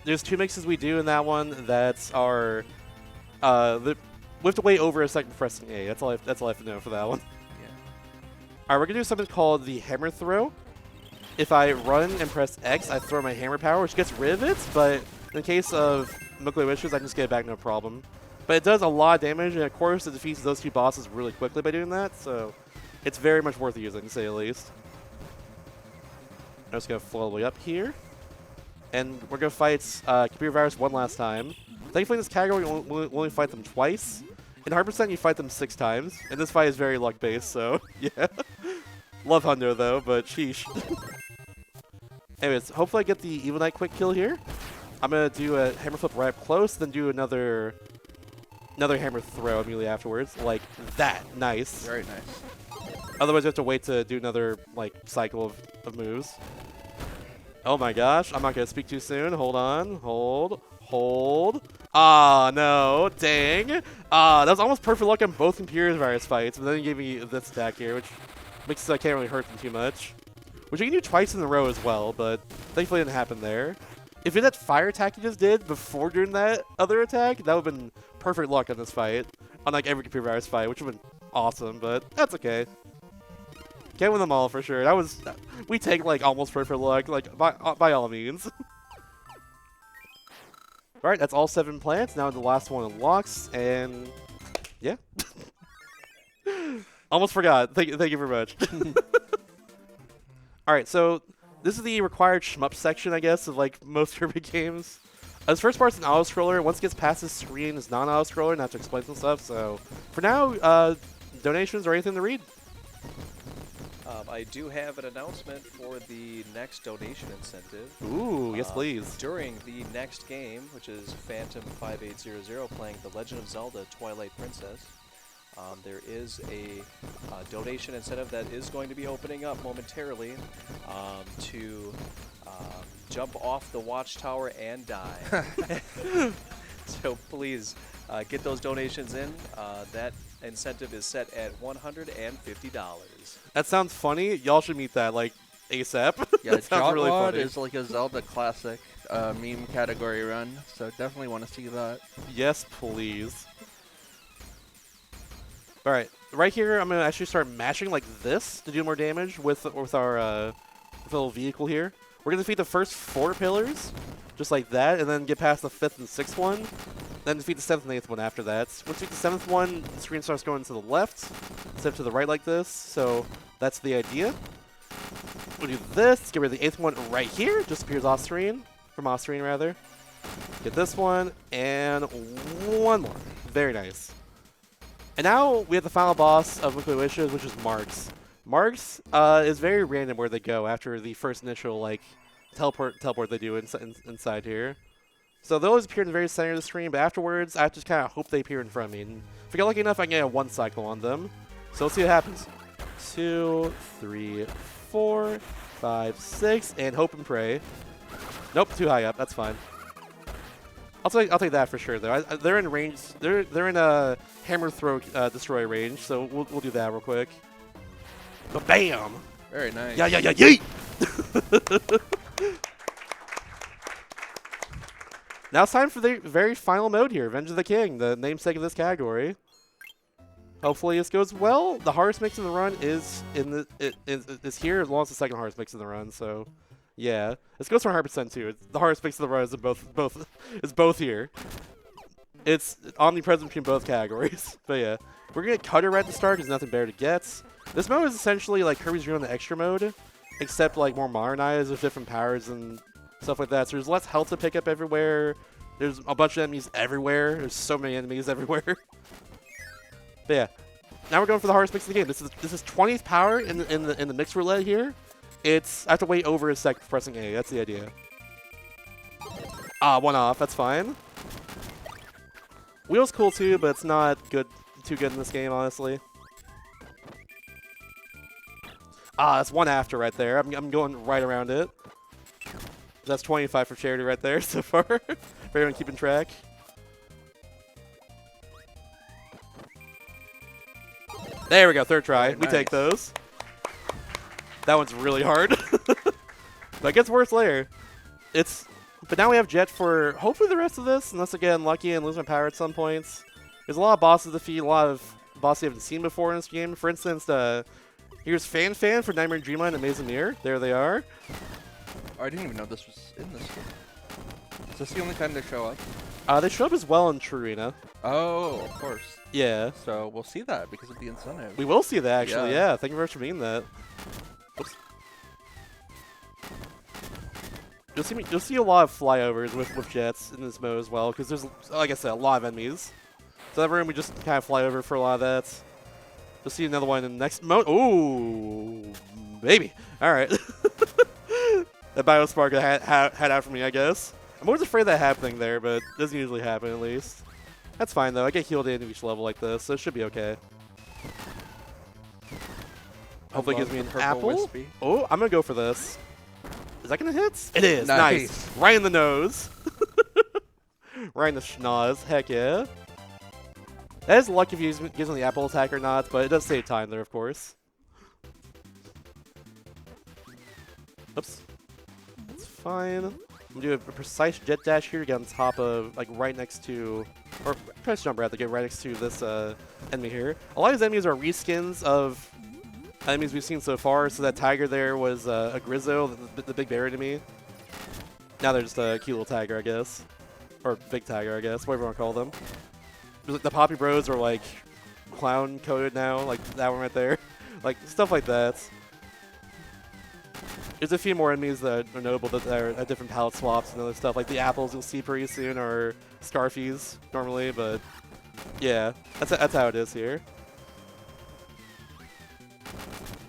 There's 2 mixes we do in that one that are... we have to wait over a second pressing A. That's all I have to know for that one. Yeah. Alright, we're going to do something called the hammer throw. If I run and press X, I throw my hammer power, which gets rid of it, but in the case of Milky Wishes, I can just get it back no problem. But it does a lot of damage, and of course it defeats those 2 bosses really quickly by doing that, so it's very much worth using, to say the least. I'm just going to flow all the way up here. And we're going to fight Computer Virus one last time. Thankfully in this category, we only fight them twice. In 100% you fight them 6 times, and this fight is very luck-based, so yeah. Love Hundo though, but sheesh. Anyways, hopefully I get the Evil Knight quick kill here. I'm going to do a hammer flip right up close, then do another hammer throw immediately afterwards. Like that. Nice. Very nice. Otherwise, you have to wait to do another like cycle of moves. Oh my gosh. I'm not going to speak too soon. Hold on. Hold. Ah, no. Dang. That was almost perfect luck on both Computer Virus fights, but then he gave me this attack here, which makes it I can't really hurt them too much. Which you can do twice in a row as well, but thankfully it didn't happen there. If it had that fire attack you just did before doing that other attack, that would have been perfect luck on this fight. Unlike every Computer Virus fight, which would have been awesome, but that's okay. Can't win them all for sure. That was we take like almost perfect luck, like by all means. Alright, that's all 7 plants. Now the last one unlocks, and yeah. Almost forgot. Thank you very much. Alright, so this is the required shmup section, I guess, of like most Kirby games. This first part's an auto-scroller. Once it gets past this screen, it's non-auto-scroller, not to explain some stuff. So for now, donations or anything to read? I do have an announcement for the next donation incentive. Ooh, yes please. During the next game, which is Phantom 5800 playing The Legend of Zelda Twilight Princess, there is a donation incentive that is going to be opening up momentarily to jump off the watchtower and die. So please get those donations in. That incentive is set at $150. That sounds funny. Y'all should meet that like ASAP. Yeah, That sounds really Jotwad funny. is like a Zelda classic meme category run, so definitely want to see that. Yes, please. All right here, I'm gonna actually start mashing like this to do more damage with our little vehicle here. We're gonna defeat the first 4 pillars, just like that, and then get past the 5th and 6th one. Then defeat the 7th and 8th one after that. Once you defeat the 7th one, the screen starts going to the left instead of to the right like this. So that's the idea. We'll do this. Get rid of the 8th one right here. Just appears off screen. From off screen rather. Get this one and one more. Very nice. And now we have the final boss of Liquid Wishes, which is Marks. Marks is very random where they go after the first initial like teleport they do inside here. So they always appear in the very center of the screen, but afterwards I just kind of hope they appear in front of me. And if I get lucky enough, I can get a 1 cycle on them. So let's see what happens. 2, 3, 4, 5, 6, and hope and pray. Nope, too high up. That's fine. I'll take that for sure though. They're in range. They're in a hammer throw destroy range, so we'll do that real quick. But bam! Very nice. Yeah, yeet! Now it's time for the very final mode here, Revenge of the King, the namesake of this category. Hopefully this goes well. The hardest mix in the run is is here, as long as the second hardest mix in the run. So, yeah, this goes for 100% too. The hardest mix in the run is both here. It's omnipresent between both categories. But yeah, we're gonna cut it right at the start. There's nothing better to get. This mode is essentially like Kirby's Dream on the extra mode, except like more modernized with different powers and stuff like that. So there's less health to pick up everywhere. There's a bunch of enemies everywhere. There's so many enemies everywhere. But yeah, now we're going for the hardest mix in the game. This is 20th power in the mix roulette here. I have to wait over a second for pressing A. That's the idea. Ah, one off. That's fine. Wheel's cool too, but it's not too good in this game, honestly. Ah, that's one after right there. I'm going right around it. That's 25 for charity right there so far. For everyone keeping track. There we go, third try. Very we nice. take those. That one's really hard. But it gets worse later. But now we have Jet for hopefully the rest of this, unless I get unlucky and lose my power at some points. There's a lot of bosses to defeat, a lot of bosses you haven't seen before in this game. For instance, here's Fan for Nightmare and Dreamland and Maze Mirror. There they are. Oh, I didn't even know this was in this game. Is this the only time they show up? They show up as well in Trurina. Oh, of course. Yeah. So we'll see that because of the incentive. We will see that, actually, Yeah. yeah. Thank you very much for being that. Oops. You'll see a lot of flyovers with jets in this mode as well, because there's, like I said, a lot of enemies. So that room, we just kind of fly over for a lot of that. You'll see another one in the next mode. Ooh, baby. All right. That Biospark had out for me, I guess. I'm always afraid of that happening there, but it doesn't usually happen, at least. That's fine, though. I get healed into each level like this, so it should be okay. Hopefully it gives me an apple. Wispy. Oh, I'm going to go for this. Is that going to hit? It is. Nice. Nice. Right in the nose. Right in the schnoz. Heck yeah. That is luck if you gives me the apple attack or not, but it does save time there, of course. Oops. That's fine. I'm going to do a precise jet dash here to get on top of, like, right next to... Or press jump rather, get right next to this enemy here. A lot of these enemies are reskins of enemies we've seen so far. So that tiger there was a Grizzo, the big bear enemy. Now they're just a cute little tiger, I guess. Or big tiger, I guess, whatever you want to call them. The Poppy Bros are like clown coded now, like that one right there. Like stuff like that. There's a few more enemies that are notable that are at different palette swaps and other stuff. Like the apples you'll see pretty soon are Scarfies normally, but yeah, that's how it is here.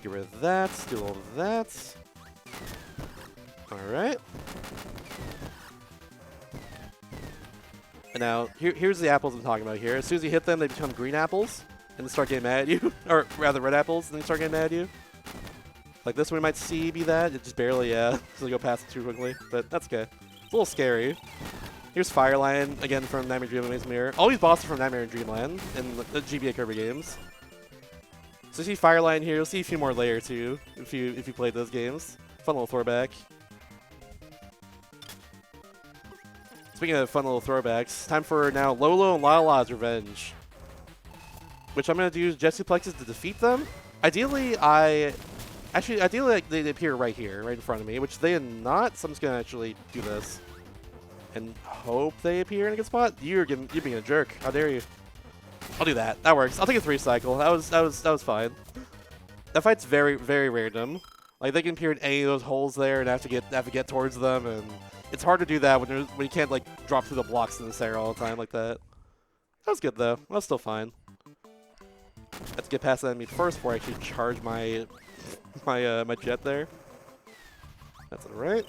Get rid of that, do all of that. Alright. And now, here's the apples I'm talking about here. As soon as you hit them, they become green apples, and they start getting mad at you. Or rather, red apples, and they start getting mad at you. Like this one, we might see be that. It just barely, yeah. So they go past it too quickly, but that's okay. It's a little scary. Here's Firelion, again from Nightmare Dreamland Maze Mirror. All these bosses from Nightmare and Dreamland in the GBA Kirby games. So you see Firelion here. You'll see a few more later too, if you played those games. Fun little throwback. Speaking of fun little throwbacks, time for now Lolo and Lala's Revenge. Which I'm going to do jet suplexes to defeat them. Ideally, like, they appear right here, right in front of me, which they are not, so I'm just going to actually do this. And hope they appear in a good spot. You're being a jerk. How dare you? I'll do that. That works. I'll take a 3 cycle. That was fine. That fight's very, very random. Like, they can appear in any of those holes there and have to get towards them, and it's hard to do that when you can't, like, drop through the blocks in this area all the time like that. That was good, though. That was still fine. Let's get past that enemy first before I actually charge my my jet there. That's alright.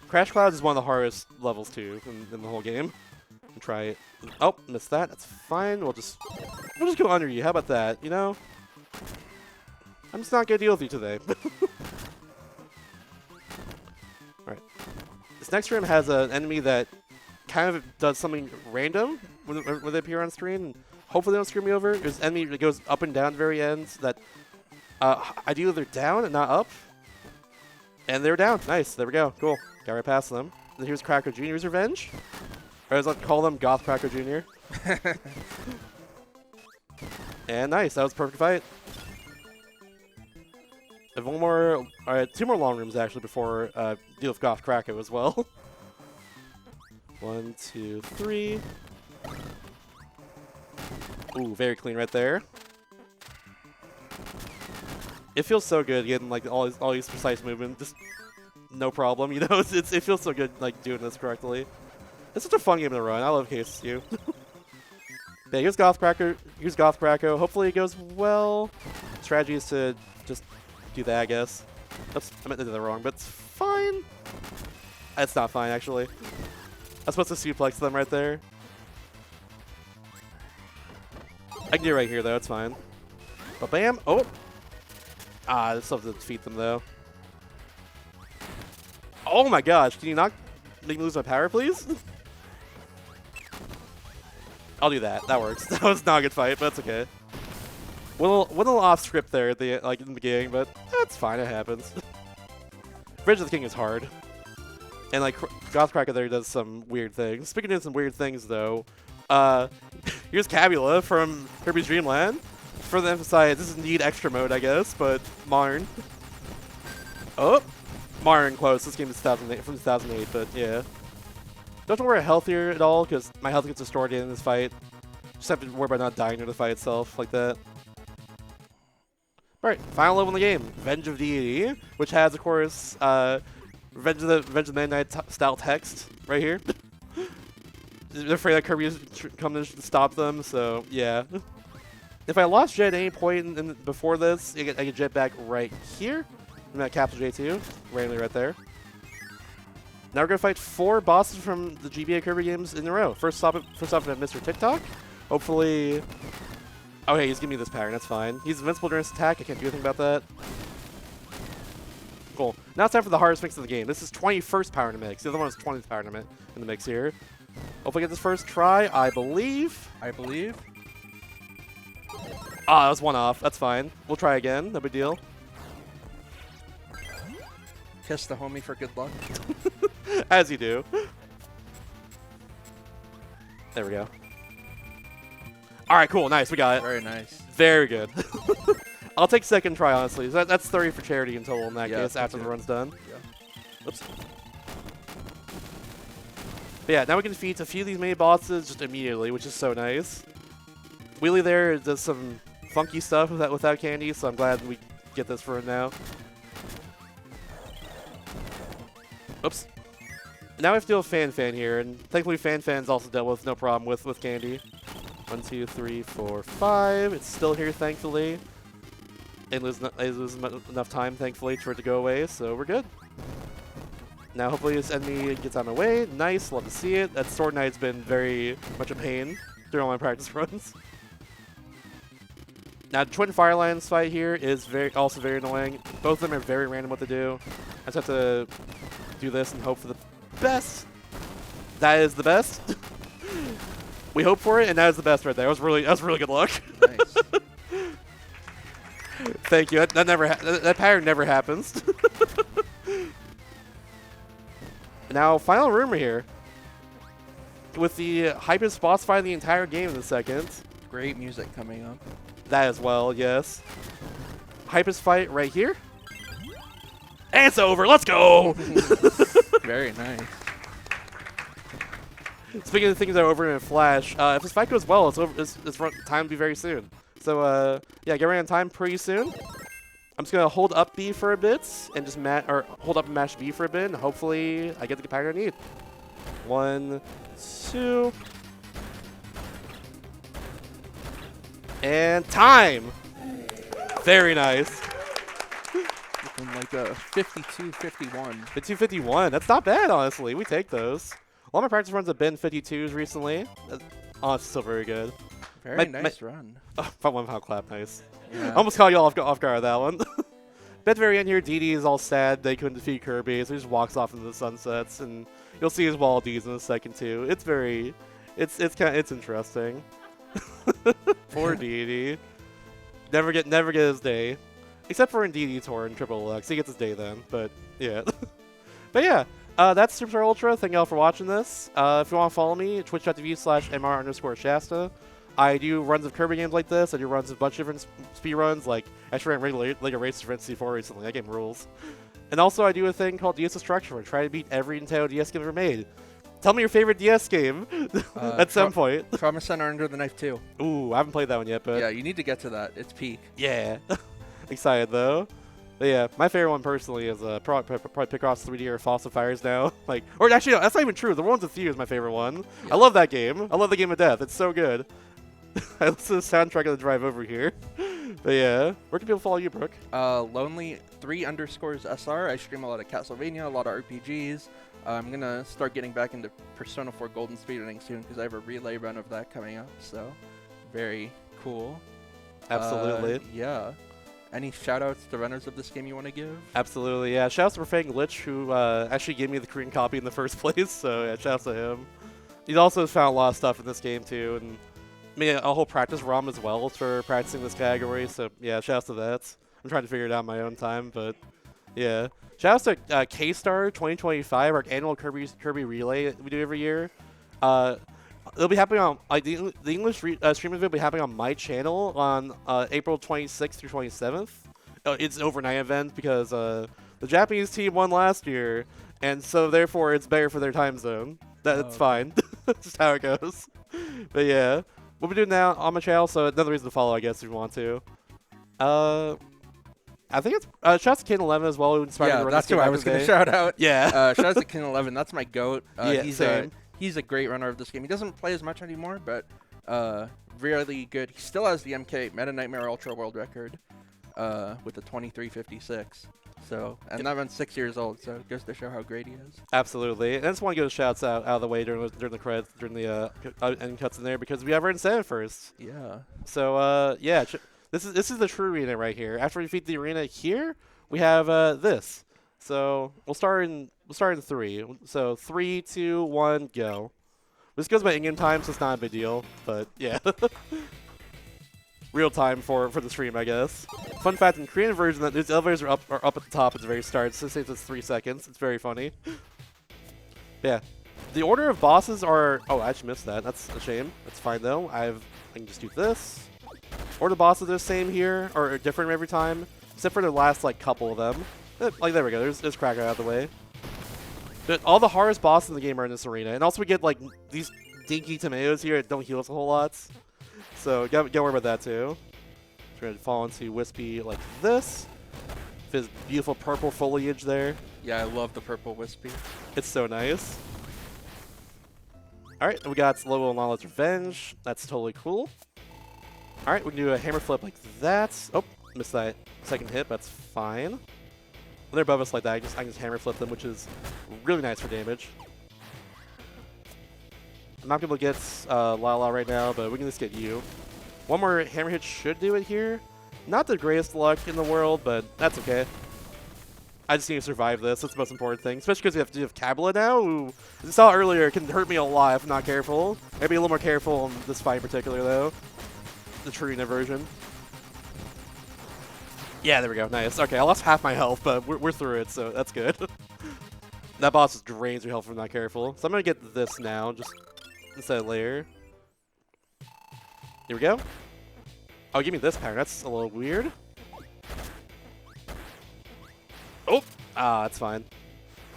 Crash Clouds is one of the hardest levels, too, in the whole game. And try it. Oh, missed that. That's fine. We'll just go under you. How about that? You know? I'm just not gonna deal with you today. Alright. This next room has an enemy that kind of does something random when they appear on screen. Hopefully they don't screw me over. There's an enemy that goes up and down at the very end that ideally they're down and not up. And they're down. Nice. There we go. Cool. Got right past them. And here's Cracker Jr.'s Revenge. Or as I like to call them, Goth Cracker Jr. And nice. That was a perfect fight. I have one more, alright, 2 more long rooms actually before deal with Goth Krakow as well. 1, 2, 3. Ooh, very clean right there. It feels so good getting like all these precise movements, just no problem. You know, it feels so good like doing this correctly. It's such a fun game to run. I love KSU. Yeah, here's Gothcracker. Here's Gothcracko. Hopefully it goes well. Strategy is to just do that, I guess. Oops, I meant to do that wrong, but it's fine. It's not fine, actually. I'm supposed to suplex them right there. I can do it right here, though. It's fine. But bam. Oh. Ah, I still have to defeat them, though. Oh my gosh. Can you not make me lose my power, please? I'll do that. That works. That was not a good fight, but that's okay. Went a little off script there at the in the beginning, but that's fine. It happens. Bridge of the King is hard, and like Gothcracker there does some weird things. Speaking of some weird things, though, here's Cabula from Kirby's Dream Land. Further emphasize, this is indeed extra mode, I guess, but modern. Oh, modern close. This game is 2008 from 2008, but yeah. Don't have to worry healthier at all, because my health gets restored in this fight. Just have to worry about not dying during the fight itself, like that. Alright, final level in the game, Revenge of Deity, which has, of course, Revenge of the Midnight style text right here. They're afraid that Kirby is coming to stop them, so yeah. If I lost Jet at any point before this, I get Jet back right here. I'm at Capsule J2, randomly right there. Now we're going to fight 4 bosses from the GBA Kirby games in a row. First off, Mr. TikTok. Hopefully... Okay, he's giving me this pattern. That's fine. He's invincible during his attack. I can't do anything about that. Cool. Now it's time for the hardest mix of the game. This is 21st power in the mix. The other one is 20th power in the mix here. Hopefully get this first try. I believe. Ah, that was one off. That's fine. We'll try again. No big deal. Kiss the homie for good luck. As you do. There we go. All right, cool. Nice. We got it. Very nice. Very good. I'll take second try, honestly. That's 30 for charity in total in that case after the good. run's done. Yeah. Oops. But yeah, now we can defeat a few of these mini bosses just immediately, which is so nice. Wheelie there does some funky stuff without candy, so I'm glad we get this for him now. Oops. Now we have to deal with Fan here, and thankfully Fan's also dealt with no problem with candy. 1, 2, 3, 4, 5. It's still here, thankfully. It loses enough time, thankfully, for it to go away, so we're good. Now, hopefully, this enemy gets out of my way. Nice, love to see it. That Sword Knight's been very much a pain during all my practice runs. Now, the Twin Fire Lions fight here is also very annoying. Both of them are very random what to do. I just have to do this and hope for the best. That is the best. We hope for it, and that is the best right there. That was really good luck. Nice. Thank you. That pattern never happens. Now, final rumor here. With the hypest boss fight in the entire game in a second. Great music coming up. That as well, yes. Hypest fight right here. And it's over. Let's go. Very nice. Speaking of things that are over in a flash, if this fight goes well, it's over. It's time to be very soon. So yeah, get ready on time pretty soon. I'm just gonna hold up B for a bit and just hold up and mash B for a bit, and hopefully I get the pattern I need. 1, 2, and time. Very nice. Looking like a 52-51. 52-51. That's not bad, honestly. We take those. All my practice runs have been 52s recently. Oh, it's still very good. Very nice run. Oh, one foul clap, nice. Yeah. Almost caught you all off guard with that one. But at the very end here, DD is all sad they couldn't defeat Kirby, so he just walks off into the sunsets, and you'll see his wall Ds in a second too. It's it's interesting. Poor DD. Never get his day, except for in DD Tour and Triple X. He gets his day then, but yeah. But yeah. That's Superstar Ultra. Thank y'all for watching this. If you want to follow me, twitch.tv/mr_Shasta. I do runs of Kirby games like this. I do runs of a bunch of different speed runs. Like, I actually ran regular races for NC4 recently. That game rules. And also, I do a thing called DS Destruction where I try to beat every Nintendo DS game ever made. Tell me your favorite DS game at some point. Trauma Center Under the Knife 2. Ooh, I haven't played that one yet, but... Yeah, you need to get to that. It's peak. Yeah. Excited, though. But yeah, my favorite one personally is probably Picross 3D or Fossil Fires now. Like, or actually, no, that's not even true. The Ones with You is my favorite one. Yeah. I love that game. I love the game of death. It's so good. I listen to the soundtrack on the drive over here. But yeah, where can people follow you, Brooke? Lonely 3_SR. I stream a lot of Castlevania, a lot of RPGs. I'm gonna start getting back into Persona 4 Golden speedrunning soon because I have a relay run of that coming up. So, very cool. Absolutely. Yeah. Any shout-outs to runners of this game you want to give? Absolutely, yeah. Shouts to Profane Glitch, who actually gave me the Korean copy in the first place. So yeah, shouts to him. He's also found a lot of stuff in this game too, and made a whole practice ROM as well for practicing this category. So yeah, shouts to that. I'm trying to figure it out in my own time, but yeah. Shouts to K-Star 2025, our annual Kirby Relay we do every year. It'll be happening on the English streaming event will be happening on my channel on April 26th through 27th. It's an overnight event because the Japanese team won last year, and so therefore it's better for their time zone. That's fine. That's just how it goes. But yeah, we'll be doing that on my channel, so another reason to follow, I guess, if you want to. I think it's shouts to Kin 11 as well, who inspired me to run that's this game who I back was in the going to day. shout out. Yeah. Shout out to Kin 11. That's my goat. Yeah, same. He's a great runner of this game. He doesn't play as much anymore, but really good. He still has the MK Meta Nightmare Ultra World Record with the 2356. So, and that runs 6 years old, so it goes to show how great he is. Absolutely. And I just want to give shouts out of the way during the credits, during the end cuts in there, because we have our incentive first. Yeah. So yeah, this is the true arena right here. After we defeat the arena here, we have this. So we'll start in 3. So 3, 2, 1, go. This goes by in-game time, so it's not a big deal. But yeah, real time for the stream, I guess. Fun fact: in Korean version, that these elevators are up at the top at the very start. So it says it's 3 seconds. It's very funny. Yeah, the order of bosses are. Oh, I actually missed that. That's a shame. That's fine though. I can just do this. Or the bosses are the same here, or are different every time, except for the last like couple of them. Like there we go. There's Cracker out of the way. But all the hardest bosses in the game are in this arena, and also we get like these dinky tomatoes here that don't heal us a whole lot. So gotta worry about that too. So we're gonna fall into Wispy like this. His beautiful purple foliage there. Yeah, I love the purple Wispy. It's so nice. All right, we got Lobo and Lala's Revenge. That's totally cool. All right, we can do a hammer flip like that. Oh, missed that second hit. That's fine. When they're above us like that, I can just hammer flip them, which is really nice for damage. I'm not able to get Lala right now, but we can just get you. One more hammer hit should do it here. Not the greatest luck in the world, but that's okay. I just need to survive this. That's the most important thing. Especially because we have to do Kabbalah now, who, as you saw earlier, it can hurt me a lot if I'm not careful. Maybe a little more careful in this fight in particular, though. The Trina version. Yeah, there we go. Nice. Okay, I lost half my health, but we're through it, so that's good. That boss just drains your health if I'm not careful. So I'm going to get this now, just instead of layer. Here we go. Oh, give me this pattern. That's a little weird. Oh! Ah, that's fine.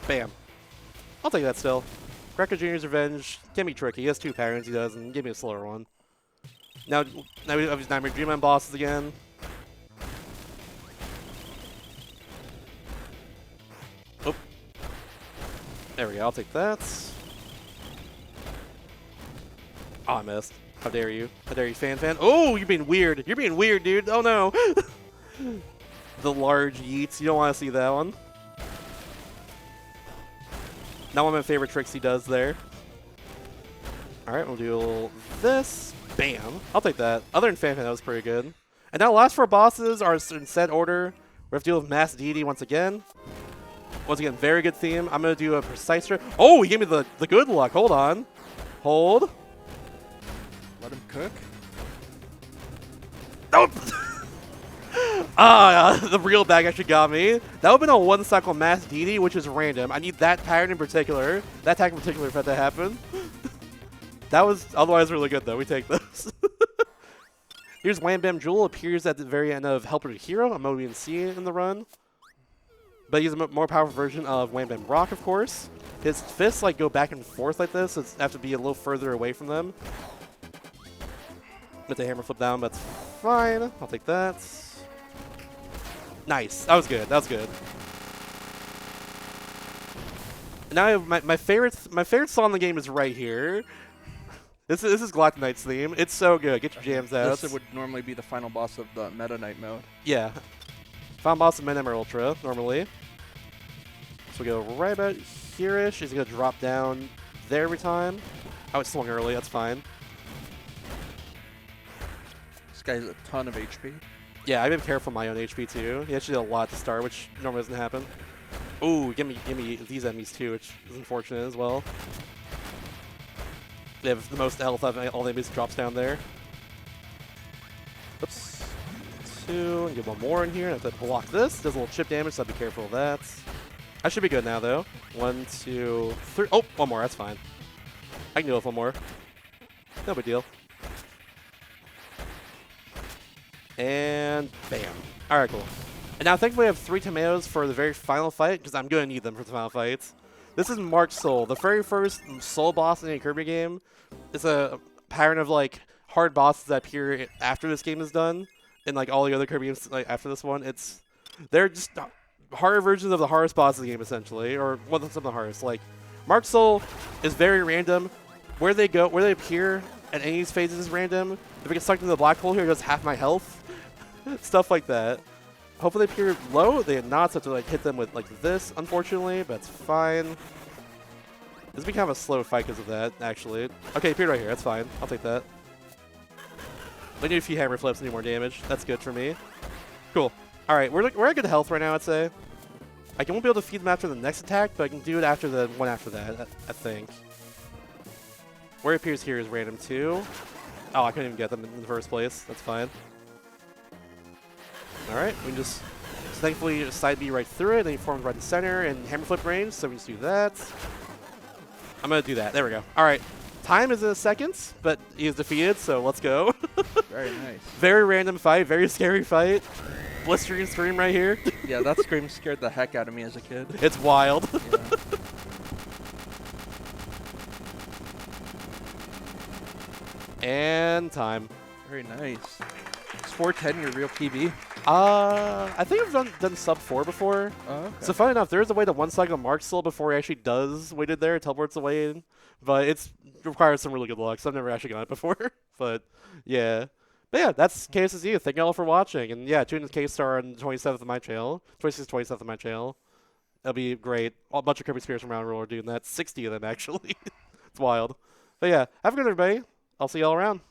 Bam. I'll take that still. Cracker Jr.'s Revenge can be tricky. He has 2 patterns he does, and give me a slower one. Now we have these Nightmare Dreamland bosses again. Oh. There we go. I'll take that. Oh, I missed. How dare you? How dare you, fan? Oh, you're being weird. You're being weird, dude. Oh, no. The large yeets. You don't want to see that one. Not one of my favorite tricks he does there. All right, we'll do this. Bam. I'll take that. Other than Fan, that was pretty good. And now last 4 bosses are in set order. We have to deal with Mass Deity once again. Once again, very good theme. I'm going to do a precise trick. Oh, he gave me the good luck. Hold on. Hold. Let him cook. Nope. The real bag actually got me. That would have been a 1-cycle Mass Deity, which is random. I need that pattern in particular. That attack in particular for that to happen. That was otherwise really good, though. We take those. Here's Wham Bam Jewel. Appears at the very end of Helper to Hero. I'm going to see it in the run. But he's a more powerful version of Wham Bam Rock, of course. His fists like go back and forth like this, so I have to be a little further away from them. With the hammer flip down, but that's fine. I'll take that. Nice. That was good. That was good. Now I have my favorite song in the game is right here. This is Galactic Knight's theme. It's so good. Get your jams out. This would normally be the final boss of the Meta Knight mode. Yeah. Final boss of Midnight Ultra, normally. So we go right about here-ish. He's going to drop down there every time. Oh, it swung early. That's fine. This guy has a ton of HP. Yeah, I've been careful of my own HP, too. He actually did a lot to start, which normally doesn't happen. Ooh, give me these enemies, too, which is unfortunate as well. They have the most health of all the enemies drops down there. Oops. 2, and get one more in here. I have to block this. Does a little chip damage, so I'll be careful of that. I should be good now, though. 1, 2, 3. Oh, one more. That's fine. I can deal with one more. No big deal. And bam. All right, cool. And now, thankfully, I have 3 tomatoes for the very final fight, because I'm going to need them for the final fight. This is Mark Soul, the very first Soul boss in a Kirby game. It's a pattern of, like, hard bosses that appear after this game is done. And, like, all the other Kirby games like, after this one. They're just harder versions of the hardest boss of the game, essentially. Or some of the hardest. Like, Mark Soul is very random. Where they appear at any of these phases is random. If I get stuck into the black hole here, it does half my health. Stuff like that. Hopefully they appear low. They did not, so I have to like hit them with like this, unfortunately, but it's fine. This will be kind of a slow fight because of that, actually. Okay, appeared right here. That's fine. I'll take that. I need a few hammer flips and do more damage. That's good for me. Cool. All right, we're at good health right now, I'd say. I won't be able to feed them after the next attack, but I can do it after the one after that, I think. Where it appears here is random too. Oh, I couldn't even get them in the first place. That's fine. Alright, we can just thankfully side B right through it, then he forms right in the center and hammer flip range, so we just do that. I'm going to do that. There we go. Alright, time is in seconds, but he is defeated, so let's go. Very nice. Very random fight, very scary fight. Blistering scream right here. Yeah, that scream scared the heck out of me as a kid. It's wild. Yeah. And time. Very nice. Is 410 your real PB? I think I've done sub 4 before. Oh, okay. So funny enough, there is a way to one-cycle Mark Soul before he actually does waited there, teleports away in. But it requires some really good luck, so I've never actually done it before. But yeah. But yeah, that's KSSU. Thank you all for watching. And yeah, tune in to K-Star on the 27th of my channel. 26th, 27th of my channel. That'll be great. A bunch of Kirby Spears from around the world are doing that. 60 of them, actually. It's wild. But yeah, have a good one, everybody. I'll see y'all around.